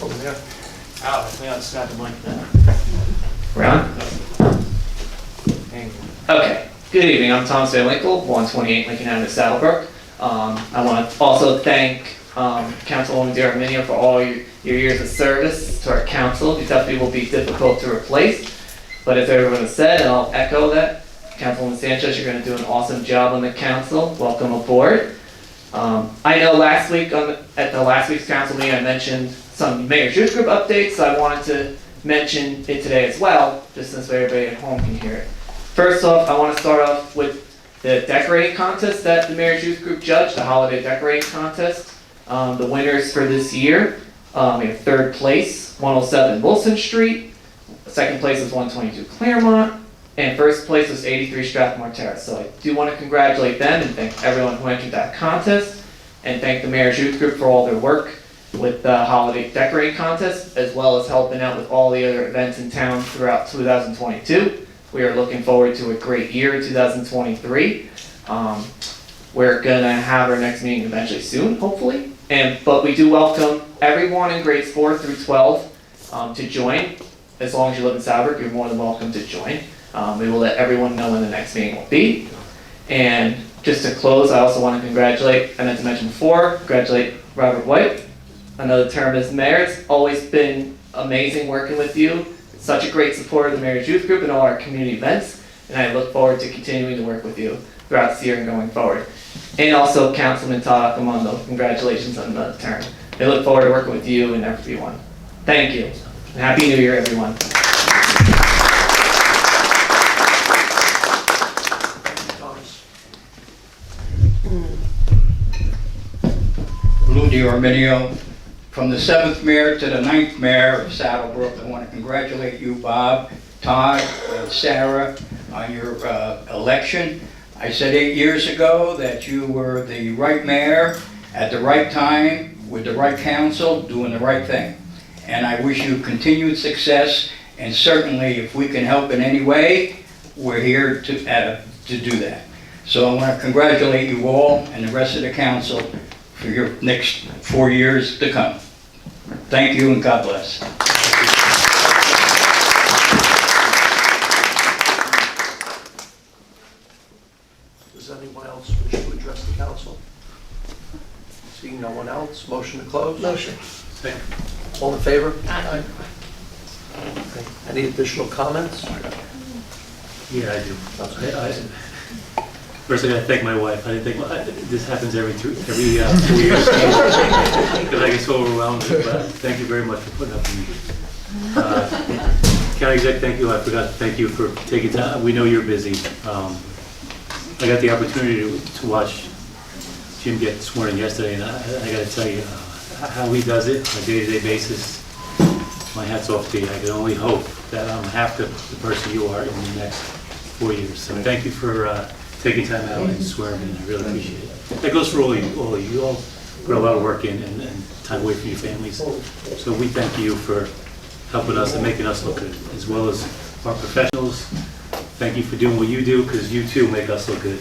S6: Over there.
S16: Okay, good evening, I'm Thomas Van Winkle, 128 Lincoln Avenue, Saddlebrook. I want to also thank Councilwoman D'Arminio for all your years of service to our council. These definitely will be difficult to replace, but as everyone has said, and I'll echo that, Councilwoman Sanchez, you're going to do an awesome job on the council. Welcome aboard. I know last week at the last week's council meeting, I mentioned some Mayor's Youth Group updates, so I wanted to mention it today as well, just since everybody at home can hear it. First off, I want to start off with the decorating contest that the Mayor's Youth Group judged, the holiday decorating contest. The winners for this year, we have 3rd place, 107 Wilson Street, 2nd place is 122 Claremont, and 1st place was 83 Strathmore Terrace. So I do want to congratulate them and thank everyone who entered that contest, and thank the Mayor's Youth Group for all their work with the holiday decorating contest, as well as helping out with all the other events in town throughout 2022. We are looking forward to a great year in 2023. We're gonna have our next meeting eventually soon, hopefully. But we do welcome everyone in grades 4 through 12 to join. As long as you live in Saddlebrook, you're more than welcome to join. We will let everyone know when the next meeting will be. And just to close, I also want to congratulate, I meant to mention before, congratulate Robert White. Another term as mayor. It's always been amazing working with you. Such a great supporter of the Mayor's Youth Group and all our community events. And I look forward to continuing to work with you throughout this year and going forward. And also Councilman Todd Accomando, congratulations on the term. I look forward to working with you and everyone. Thank you. And Happy New Year, everyone.
S17: Lou DiArminio. From the 7th mayor to the 9th mayor of Saddlebrook, I want to congratulate you, Bob, Todd, and Sarah, on your election. I said 8 years ago that you were the right mayor at the right time, with the right council, doing the right thing. And I wish you continued success, and certainly if we can help in any way, we're here to do that. So I want to congratulate you all and the rest of the council for your next 4 years to come. Thank you and God bless.
S6: Does anyone else wish to address the council? Seeing no one else, motion to close?
S8: Motion.
S7: Second.
S6: All in favor?
S11: Aye.
S6: Okay. Any additional comments?
S7: Yeah, I do. First, I gotta thank my wife. I didn't think, this happens every 4 years. Because I get so overwhelmed, but thank you very much for putting up with me. County Exec, thank you. I forgot to thank you for taking time. We know you're busy. I got the opportunity to watch Jim get sworn in yesterday, and I gotta tell you, how he does it on a day-to-day basis, my hat's off to you. I can only hope that I'm half the person you are in the next 4 years. So thank you for taking time out and swearing in. I really appreciate it. That goes for all of you. You all put a lot of work in and time away from your families. So we thank you for helping us and making us look good, as well as our professionals. Thank you for doing what you do, because you too make us look good.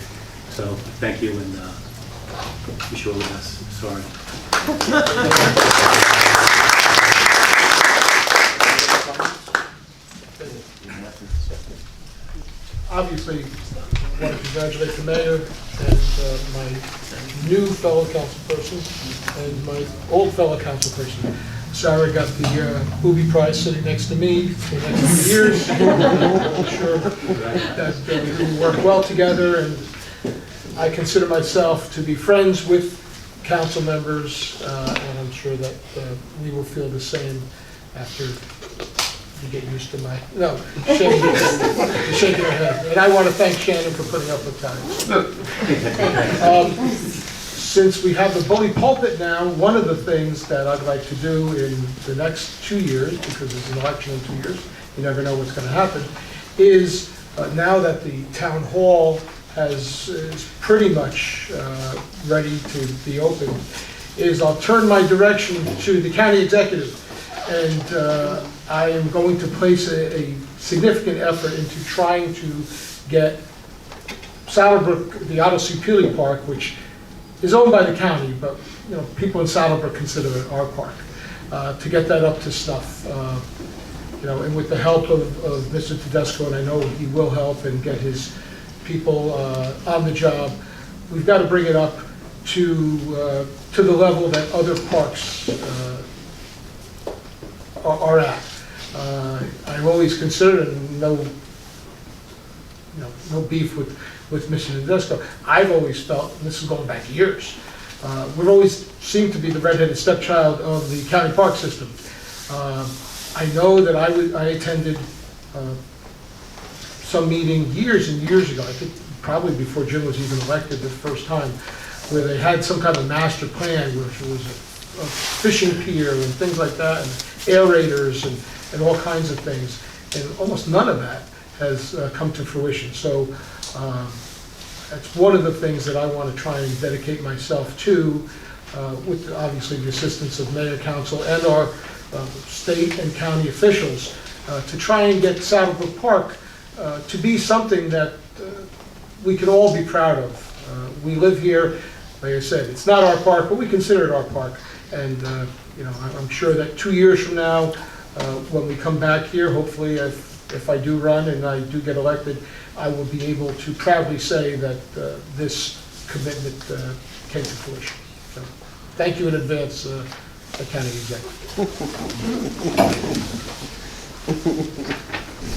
S7: So thank you, and wish you all the best. Sorry.
S8: Obviously, I want to congratulate the mayor and my new fellow councilperson and my old fellow councilperson. Sarah got the booby prize sitting next to me for the next few years. I'm sure that we work well together, and I consider myself to be friends with council members, and I'm sure that we will feel the same after you get used to my, no, shaking her head. And I want to thank Shannon for putting up with time. Since we have the bully pulpit now, one of the things that I'd like to do in the next 2 years, because there's an election in 2 years, you never know what's going to happen, is now that the town hall is pretty much ready to be open, is I'll turn my direction to the county executive. And I am going to place a significant effort into trying to get Saddlebrook, the Odyssey Peely Park, which is owned by the county, but people in Saddlebrook consider it our park, to get that up to snuff. And with the help of Mr. Tedesco, and I know he will help and get his people on the job, we've got to bring it up to the level that other parks are at. I've always considered, and no beef with Mr. Tedesco, I've always felt, and this is going back years, we've always seemed to be the redheaded stepchild of the county park system. I know that I attended some meeting years and years ago, I think probably before Jim was even elected the first time, where they had some kind of master plan, which was a fishing pier and things like that, and aerators and all kinds of things, and almost none of that has come to fruition. So that's one of the things that I want to try and dedicate myself to, with obviously the assistance of mayor, council, and our state and county officials, to try and get Saddlebrook Park to be something that we can all be proud of. We live here, like I said, it's not our park, but we consider it our park. And I'm sure that 2 years from now, when we come back here, hopefully if I do run and I do get elected, I will be able to proudly say that this commitment came to fruition. So, thank you in advance, County Executive.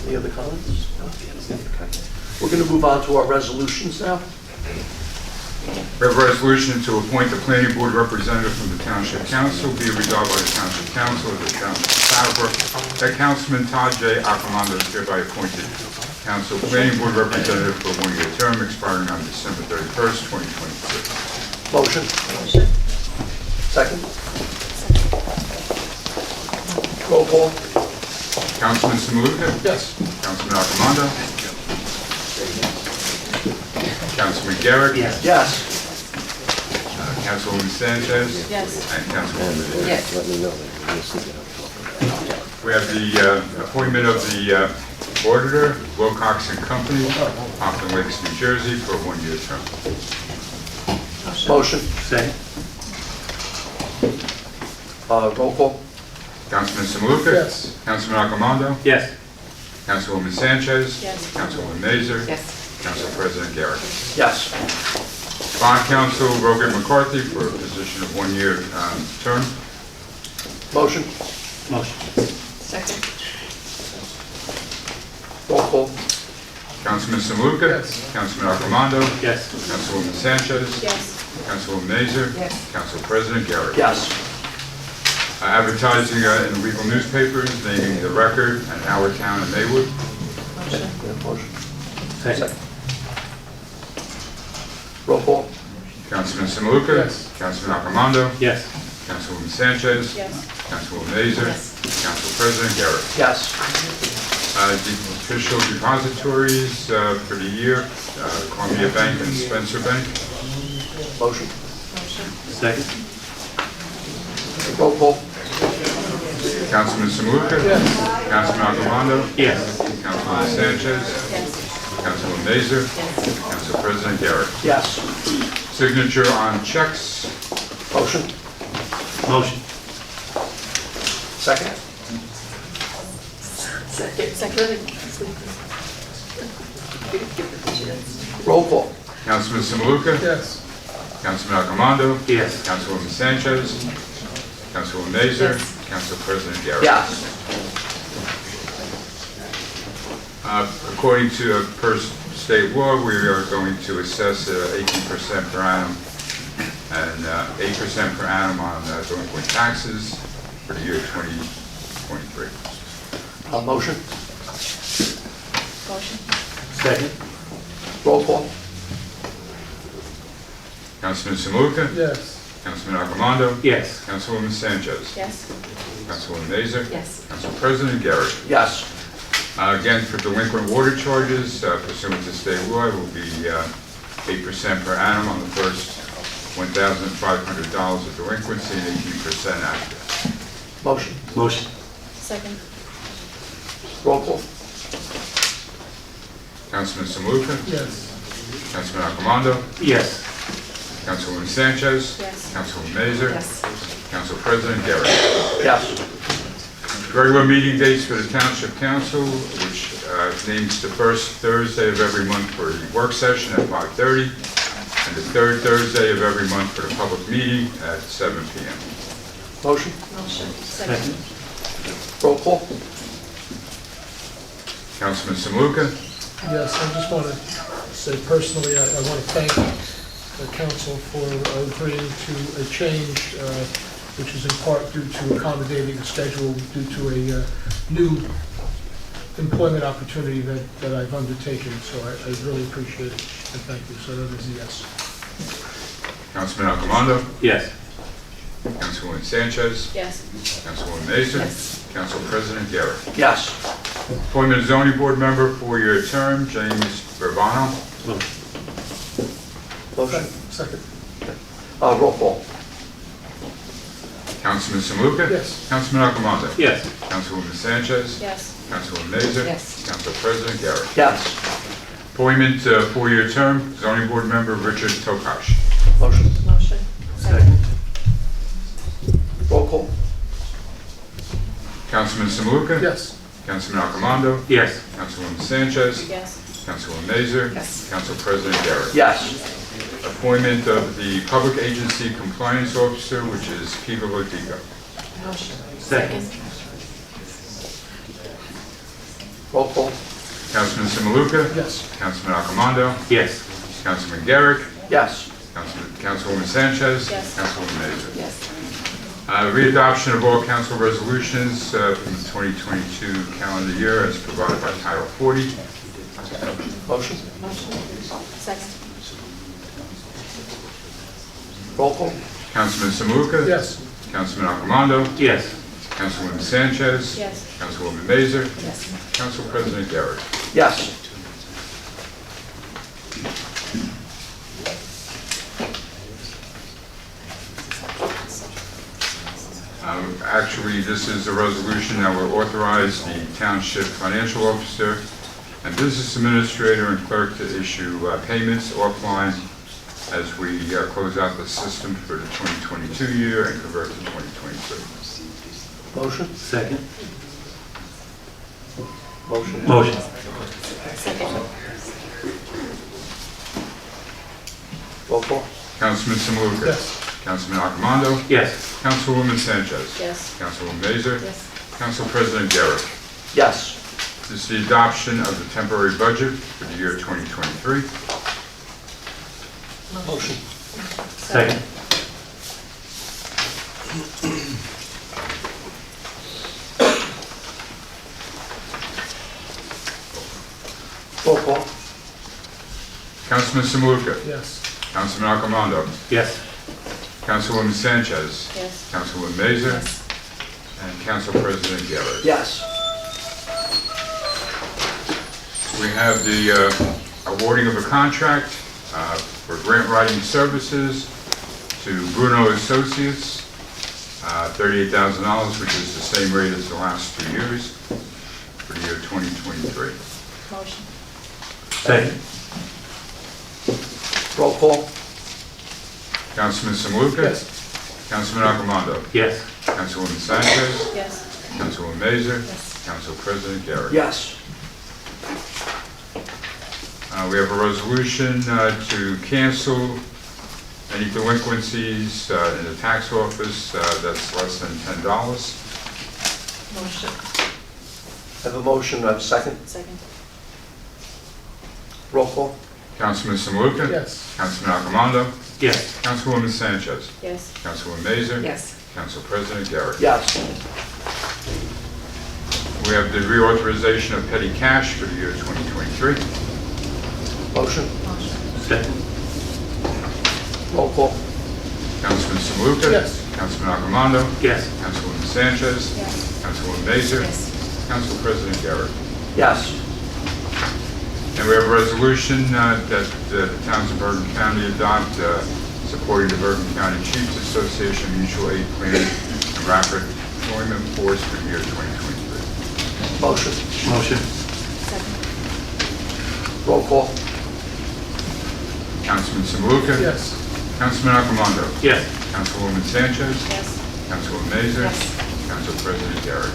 S6: Any other comments? We're going to move on to our resolutions now.
S2: We have a resolution to appoint the planning board representative from the Township Council. Be it resolved by the Township Council of the Township of Saddlebrook that Councilman Todd J. Accomando is hereby appointed Council Planning Board representative for a 1-year term expiring on December 31st, 2022.
S6: Motion. Second. Roll call.
S2: Councilman Samaluka?
S8: Yes.
S2: Councilman Arcomando? Councilman Garrett?
S6: Yes.
S2: Councilwoman Sanchez?
S15: Yes.
S2: And Councilwoman Medina.
S1: Yes.
S2: We have the appointment of the auditor, Wilcox and Company, Poplar Lakes, New Jersey, for a one-year term.
S6: Motion.
S7: Second.
S6: Roll call.
S2: Councilman Samaluka?
S8: Yes.
S2: Councilman Arcomando?
S7: Yes.
S2: Councilwoman Sanchez?
S15: Yes.
S2: Councilwoman Mazer?
S1: Yes.
S2: Council President Garrett.
S6: Yes.
S2: Bond Counsel Rogan McCarthy for a position of one-year term.
S6: Motion.
S7: Motion.
S1: Second.
S6: Roll call.
S2: Councilman Samaluka?
S8: Yes.
S2: Councilman Arcomando?
S7: Yes.
S2: Councilwoman Sanchez?
S15: Yes.
S2: Councilwoman Mazer?
S1: Yes.
S2: Council President Garrett.
S6: Yes.
S2: Advertising in legal newspapers, naming the Record and Howard Town and Maywood.
S6: Motion.
S7: Second.
S6: Roll call.
S2: Councilman Samaluka?
S8: Yes.
S2: Councilman Arcomando?
S7: Yes.
S2: Councilwoman Sanchez?
S15: Yes.
S2: Councilwoman Mazer?
S1: Yes.
S2: Council President Garrett.
S6: Yes.
S2: The official depositories for the year, Columbia Bank and Spencer Bank.
S6: Motion.
S7: Second.
S6: Roll call.
S2: Councilman Samaluka?
S8: Yes.
S2: Councilman Arcomando?
S7: Yes.
S2: Councilwoman Sanchez?
S15: Yes.
S2: Councilwoman Mazer?
S1: Yes.
S2: Council President Garrett.
S6: Yes.
S2: Signature on checks.
S6: Motion.
S7: Motion.
S6: Second. Roll call.
S2: Councilman Samaluka?
S8: Yes.
S2: Councilman Arcomando?
S7: Yes.
S2: Councilwoman Sanchez? Councilwoman Mazer?
S1: Yes.
S2: Council President Garrett.
S6: Yes.
S2: According to per state law, we are going to assess 18% per annum and 8% per annum on delinquent taxes for the year 2023.
S6: Motion.
S15: Motion.
S7: Second.
S6: Roll call.
S2: Councilman Samaluka?
S8: Yes.
S2: Councilman Arcomando?
S7: Yes.
S2: Councilwoman Sanchez?
S15: Yes.
S2: Councilwoman Mazer?
S1: Yes.
S2: Council President Garrett.
S6: Yes.
S2: Again, for delinquent water charges pursuant to state law, it will be 8% per annum on the first $1,500 of delinquency and 18% after.
S6: Motion.
S7: Motion.
S15: Second.
S6: Roll call.
S2: Councilman Samaluka?
S8: Yes.
S2: Councilman Arcomando?
S7: Yes.
S2: Councilwoman Sanchez?
S15: Yes.
S2: Councilwoman Mazer?
S1: Yes.
S2: Council President Garrett.
S6: Yes.
S2: Regular meeting dates for the Township Council, which names the first Thursday of every month for the work session at 5:30, and the third Thursday of every month for the public meeting at 7 p.m.
S6: Motion.
S1: Motion.
S15: Second.
S6: Roll call.
S2: Councilman Samaluka?
S8: Yes, I just want to say personally, I want to thank the council for agreeing to a change, which is in part due to accommodating the schedule due to a new employment opportunity that I've undertaken. So I really appreciate it, and thank you. So that is a yes.
S2: Councilman Arcomando?
S7: Yes.
S2: Councilwoman Sanchez?
S15: Yes.
S2: Councilwoman Mazer?
S1: Yes.
S2: Council President Garrett.
S6: Yes.
S2: Appointment of zoning board member for your term, James Bravano.
S6: Motion.
S8: Second.
S6: Roll call.
S2: Councilman Samaluka?
S8: Yes.
S2: Councilman Arcomando?
S7: Yes.
S2: Councilwoman Sanchez?
S15: Yes.
S2: Councilwoman Mazer?
S1: Yes.
S2: Council President Garrett.
S6: Yes.
S2: Appointment four-year term, zoning board member Richard Tokash.
S6: Motion.
S15: Motion.
S7: Second.
S6: Roll call.
S2: Councilman Samaluka?
S8: Yes.
S2: Councilman Arcomando?
S7: Yes.
S2: Councilwoman Sanchez?
S15: Yes.
S2: Councilwoman Mazer?
S1: Yes.
S2: Council President Garrett.
S6: Yes.
S2: Appointment of the Public Agency Compliance Officer, which is Kiva Lodico.
S1: Motion.
S7: Second.
S6: Roll call.
S2: Councilman Samaluka?
S8: Yes.
S2: Councilman Arcomando?
S7: Yes.
S2: Councilman Garrett?
S6: Yes.
S2: Councilwoman Sanchez?
S15: Yes.
S2: Councilwoman Mazer?
S1: Yes.
S2: Readoption of all council resolutions from the 2022 calendar year as provided by Title 40.
S6: Motion.
S15: Motion. Second.
S6: Roll call.
S2: Councilman Samuka?
S8: Yes.
S2: Councilman Accomando?
S7: Yes.
S2: Councilwoman Sanchez?
S12: Yes.
S2: Councilwoman Mazer?
S1: Yes.
S2: Council President Garrett.
S6: Yes.
S2: Actually, this is a resolution that will authorize the Township Financial Officer and Business Administrator and Clerk to issue payments offline as we close out the system for the 2022 year and convert to 2023.
S6: Motion?
S7: Second.
S6: Motion?
S7: Motion.
S15: Second.
S6: Roll call?
S2: Councilman Samuka?
S8: Yes.
S2: Councilman Accomando?
S7: Yes.
S2: Councilwoman Sanchez?
S15: Yes.
S2: Councilwoman Mazer?
S15: Yes.
S2: Council President Garrett.
S6: Yes.
S2: This is the adoption of the temporary budget for the year 2023.
S6: Motion?
S7: Second.
S6: Roll call?
S2: Councilman Samuka?
S8: Yes.
S2: Councilman Accomando?
S7: Yes.
S2: Councilwoman Sanchez?
S15: Yes.
S2: Councilwoman Mazer? And Council President Garrett.
S6: Yes.
S2: We have the awarding of a contract for grant writing services to Bruno Associates, $38,000, which is the same rate as the last 2 years for the year 2023.
S15: Motion.
S7: Second.
S6: Roll call?
S2: Councilman Samuka?
S8: Yes.
S2: Councilman Accomando?
S7: Yes.
S2: Councilwoman Sanchez?
S15: Yes.
S2: Councilwoman Mazer?
S15: Yes.
S2: Council President Garrett.
S6: Yes.
S2: We have a resolution to cancel any delinquencies in the tax office that's less than $10.
S15: Motion.
S6: I have a motion, I have a second.
S15: Second.
S6: Roll call?
S2: Councilman Samuka?
S8: Yes.
S2: Councilman Accomando?
S7: Yes.
S2: Councilwoman Sanchez?
S15: Yes.
S2: Councilwoman Mazer?
S1: Yes.
S2: Council President Garrett.
S6: Yes.
S2: We have the reauthorization of petty cash for the year 2023.
S6: Motion?
S7: Second.
S6: Roll call?
S2: Councilman Samuka?
S8: Yes.
S2: Councilman Accomando?
S7: Yes.
S2: Councilwoman Sanchez?
S15: Yes.
S2: Councilwoman Mazer?
S1: Yes.
S2: Council President Garrett.
S6: Yes.
S2: And we have a resolution that the towns of Bergen County adopt supporting the Bergen County Chiefs Association Mutual Aid Plan and Rapid Deployment Force for the year 2023.
S6: Motion?
S7: Motion.
S15: Second.
S6: Roll call?
S2: Councilman Samuka?
S8: Yes.
S2: Councilman Accomando?
S7: Yes.
S2: Councilwoman Sanchez?
S15: Yes.
S2: Councilwoman Mazer?
S1: Yes.
S2: Council President Garrett.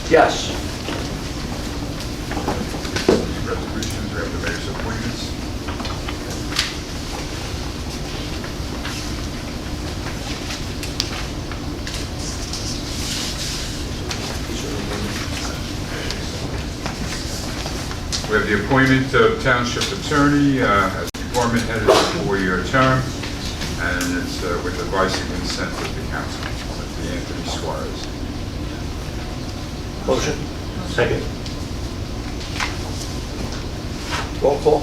S6: Yes.
S2: Resolutions, we have the mayor's appointments. We have the appointment of Township Attorney as Department Head of a 4-year term, and it's with advice and consent of the council, with Anthony Suarez.
S6: Motion?
S7: Second.
S6: Roll call?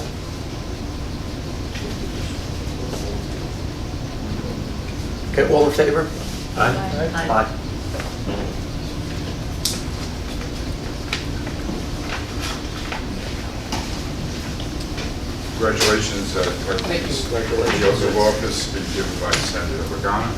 S6: Okay, all in favor?
S7: Aye.
S6: Aye.
S2: Congratulations, the oath of office been given by Senator Lagana.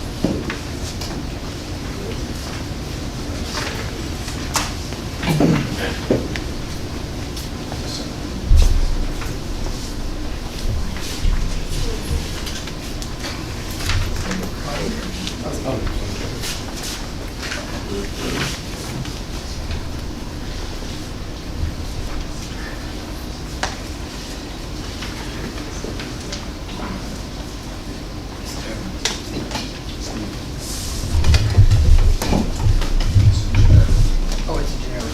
S9: Oh, it's generic.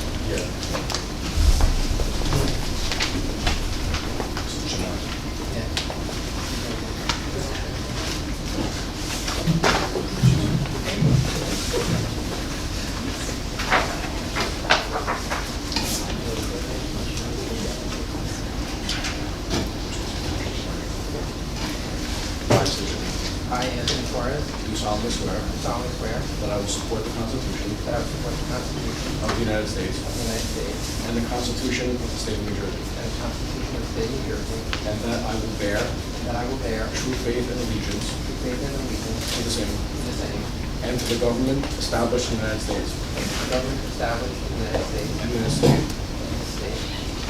S10: will support the Constitution
S9: that I will support the Constitution
S10: of the United States
S9: of the United States
S10: and the Constitution of the State of New Jersey,
S9: and the Constitution of the State of New Jersey,
S10: and that I will bear
S9: and that I will bear
S10: true faith and allegiance
S9: true faith and allegiance
S10: to the same
S9: to the same,
S10: and to the government established in the United States
S9: and to the government established in the United States
S10: and in this state
S9: and this state,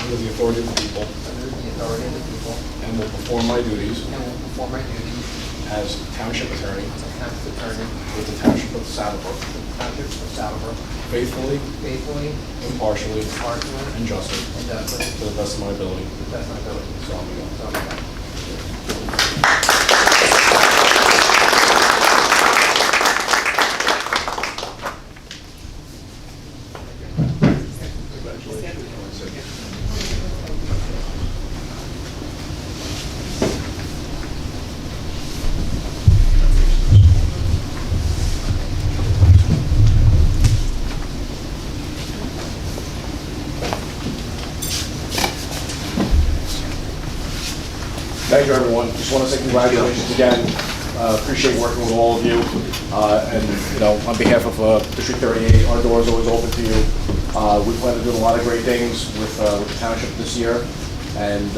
S10: under the authority of the people,
S9: under the authority of the people,
S10: and will perform my duties
S9: and will perform my duties
S10: as Township Attorney
S9: as Township Attorney
S10: with the Township of Saddlebrook,
S9: for the Township of Saddlebrook,
S10: faithfully,
S9: faithfully,
S10: impartially,
S9: impartially,
S10: and justly,
S9: and justly,
S10: to the best of my ability.
S9: to the best of my ability.
S10: So help me God.
S9: So help me God.
S10: Thank you, everyone. Just want to say congratulations again. Appreciate working with all of you. And, you know, on behalf of District 38, our door is always open to you. We plan to do a lot of great things with the township this year. And,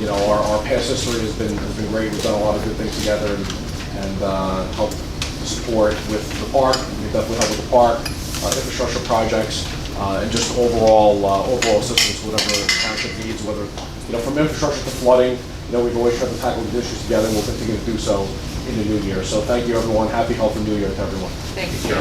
S10: you know, our past history has been great. We've done a lot of good things together and helped support with the park. We definitely help with the park, infrastructure projects, and just overall assistance, whatever the township needs, whether, you know, from infrastructure to flooding. You know, we've always tried to tackle these issues together, and we'll continue to do so in the new year. So thank you, everyone. Happy, healthy New Year to everyone.
S11: Thank you.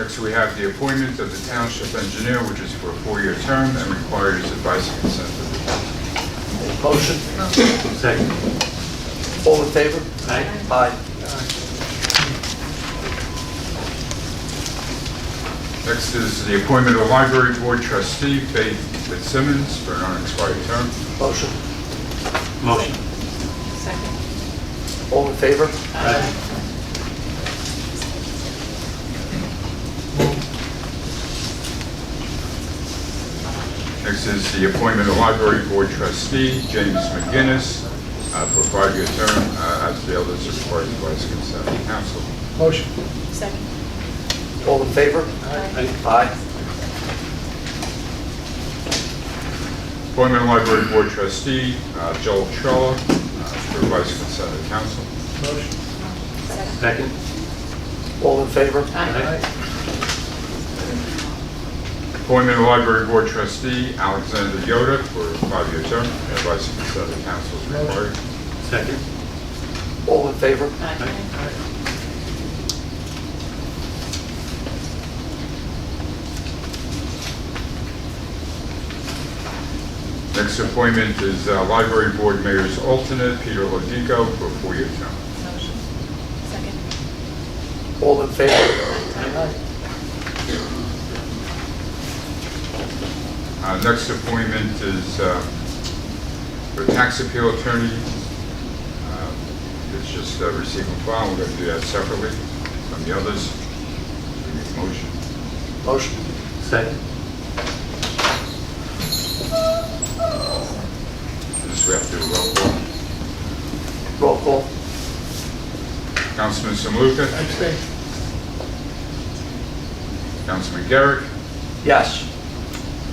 S2: Next, we have the appointment of the township engineer, which is for a 4-year term and requires advice and consent of the council.
S6: Motion?
S7: Second.
S6: All in favor?
S7: Aye.
S6: Aye.
S2: Next is the appointment of library board trustee, Faith Fitzsimmons, for an unexpired term.
S6: Motion?
S7: Motion.
S11: Second.
S6: All in favor?
S7: Aye.
S2: Next is the appointment of library board trustee, James McGinnis, for a 5-year term, as the elders are required to advise consent of the council.
S8: Motion.
S12: Second.
S6: All in favor? Aye.
S2: Appointment of library board trustee, Joel Trella, for advice and consent of the council.
S8: Motion.
S7: Second.
S6: All in favor?
S7: Aye.
S2: Appointment of library board trustee, Alexander Yoda, for a 5-year term, advice and consent of the council is required.
S7: Second.
S6: All in favor?
S2: Next appointment is library board mayor's alternate, Peter Lodico, for a 4-year term.
S11: Motion.
S12: Second.
S6: All in favor?
S2: Next appointment is for tax appeal attorney. It's just receive and file. We're going to do that separately from the others. We need a motion.
S6: Motion?
S7: Second.
S2: This we have to do roll call.
S6: Roll call?
S2: Councilman Samuka?
S8: Abstain.
S2: Councilman Garrett?
S6: Yes.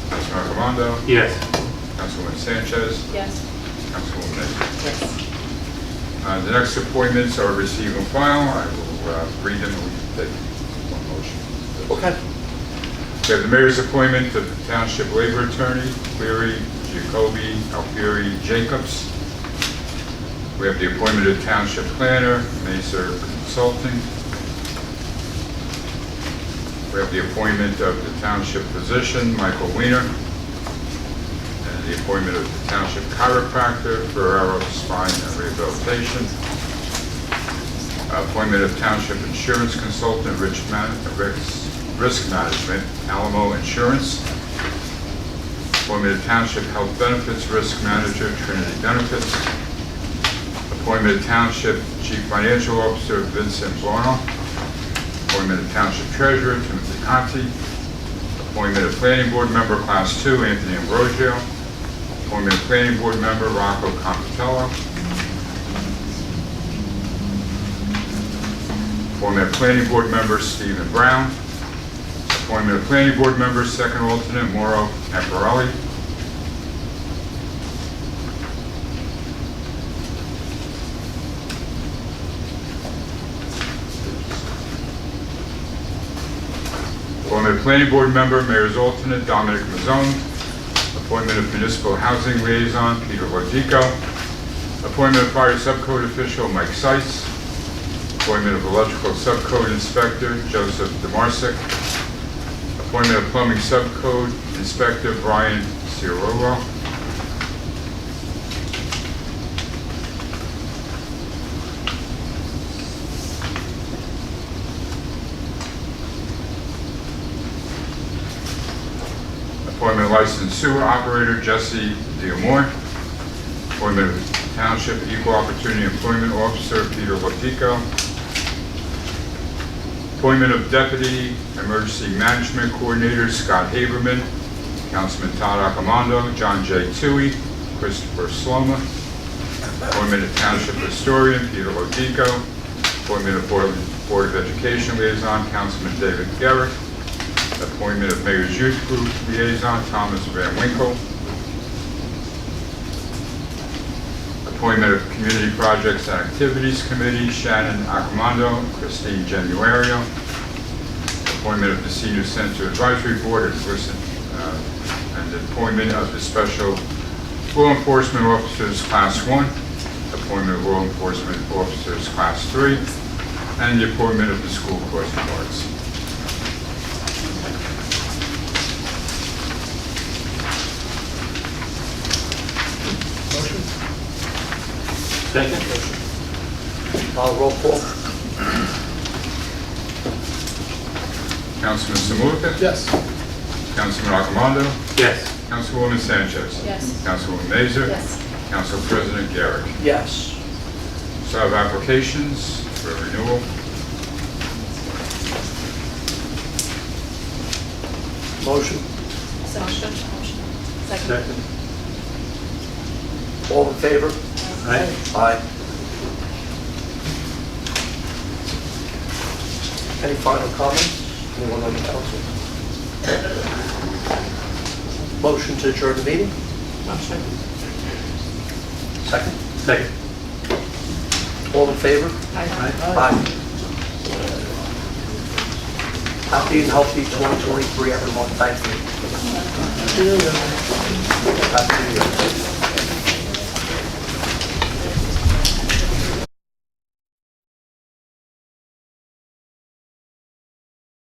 S2: Councilman Arcomando?
S7: Yes.
S2: Councilwoman Sanchez?
S12: Yes.
S2: Councilwoman Mays?
S11: Yes.
S2: The next appointments are receive and file. I will read them and we can take one motion.
S6: Okay.
S2: We have the mayor's appointment of the township labor attorney, Cleary, Jacoby, Alfieri, Jacobs. We have the appointment of township planner, Macer Consulting. We have the appointment of the township physician, Michael Weiner. And the appointment of the township chiropractor, Ferrero Spine and Rehabilitation. Appointment of township insurance consultant, risk management, Alamo Insurance. Appointment of township health benefits risk manager, Trinity Benefits. Appointment of township chief financial officer, Vincent Buono. Appointment of township treasurer, Timothy Conti. Appointment of Planning Board Member Class 2, Anthony Ambrosio. Appointment of Planning Board Member Rocco Compitello. Appointment of Planning Board Member Stephen Brown. Appointment of Planning Board Member, Second Alternate Mauro Amparelli. Appointment of Planning Board Member, Mayor's Alternate Dominic Mazzone. Appointment of Municipal Housing Liaison Peter Lodico. Appointment of Fire Subcode Official Mike Seitz. Appointment of Electrical Subcode Inspector Joseph DeMarsick. Appointment of Plumbing Subcode Inspector Brian Ciarolo. Appointment of Licensed Sewer Operator Jesse Diamore. Appointment of Township Equal Opportunity Employment Officer Peter Lodico. Appointment of Deputy Emergency Management Coordinator Scott Haberman. Councilman Todd Accomando, John J. Toohey, Christopher Sloma. Appointment of Township Historian Peter Lodico. Appointment of Board of Education Liaison Councilman David Garrett. Appointment of Mayor's Youth Group Liaison Thomas Van Winkle. Appointment of Community Projects and Activities Committee Shannon Accomando, Christine Genuario. Appointment of the Senior Center Advisory Board and the appointment of the Special Law Enforcement Officers Class 1. Appointment of Law Enforcement Officers Class 3. And the appointment of the school crossing guards.
S6: Second. Roll call.
S2: Councilman Samulica?
S8: Yes.
S2: Councilman Accomando?
S7: Yes.
S2: Councilwoman Sanchez?
S12: Yes.
S2: Councilwoman Mazer?
S12: Yes.
S2: Council President Garrett?
S6: Yes.
S2: So I have applications for renewal.
S6: Motion.
S12: Motion. Second.
S7: Second.
S6: All in favor?
S7: Aye.
S6: Aye. Any final comments? Anyone on the council? Motion to adjourn the meeting?
S15: Motion.
S6: Second?
S7: Second.
S6: All in favor?
S15: Aye.
S6: Aye. Happy and healthy 2023, everyone. Thank you.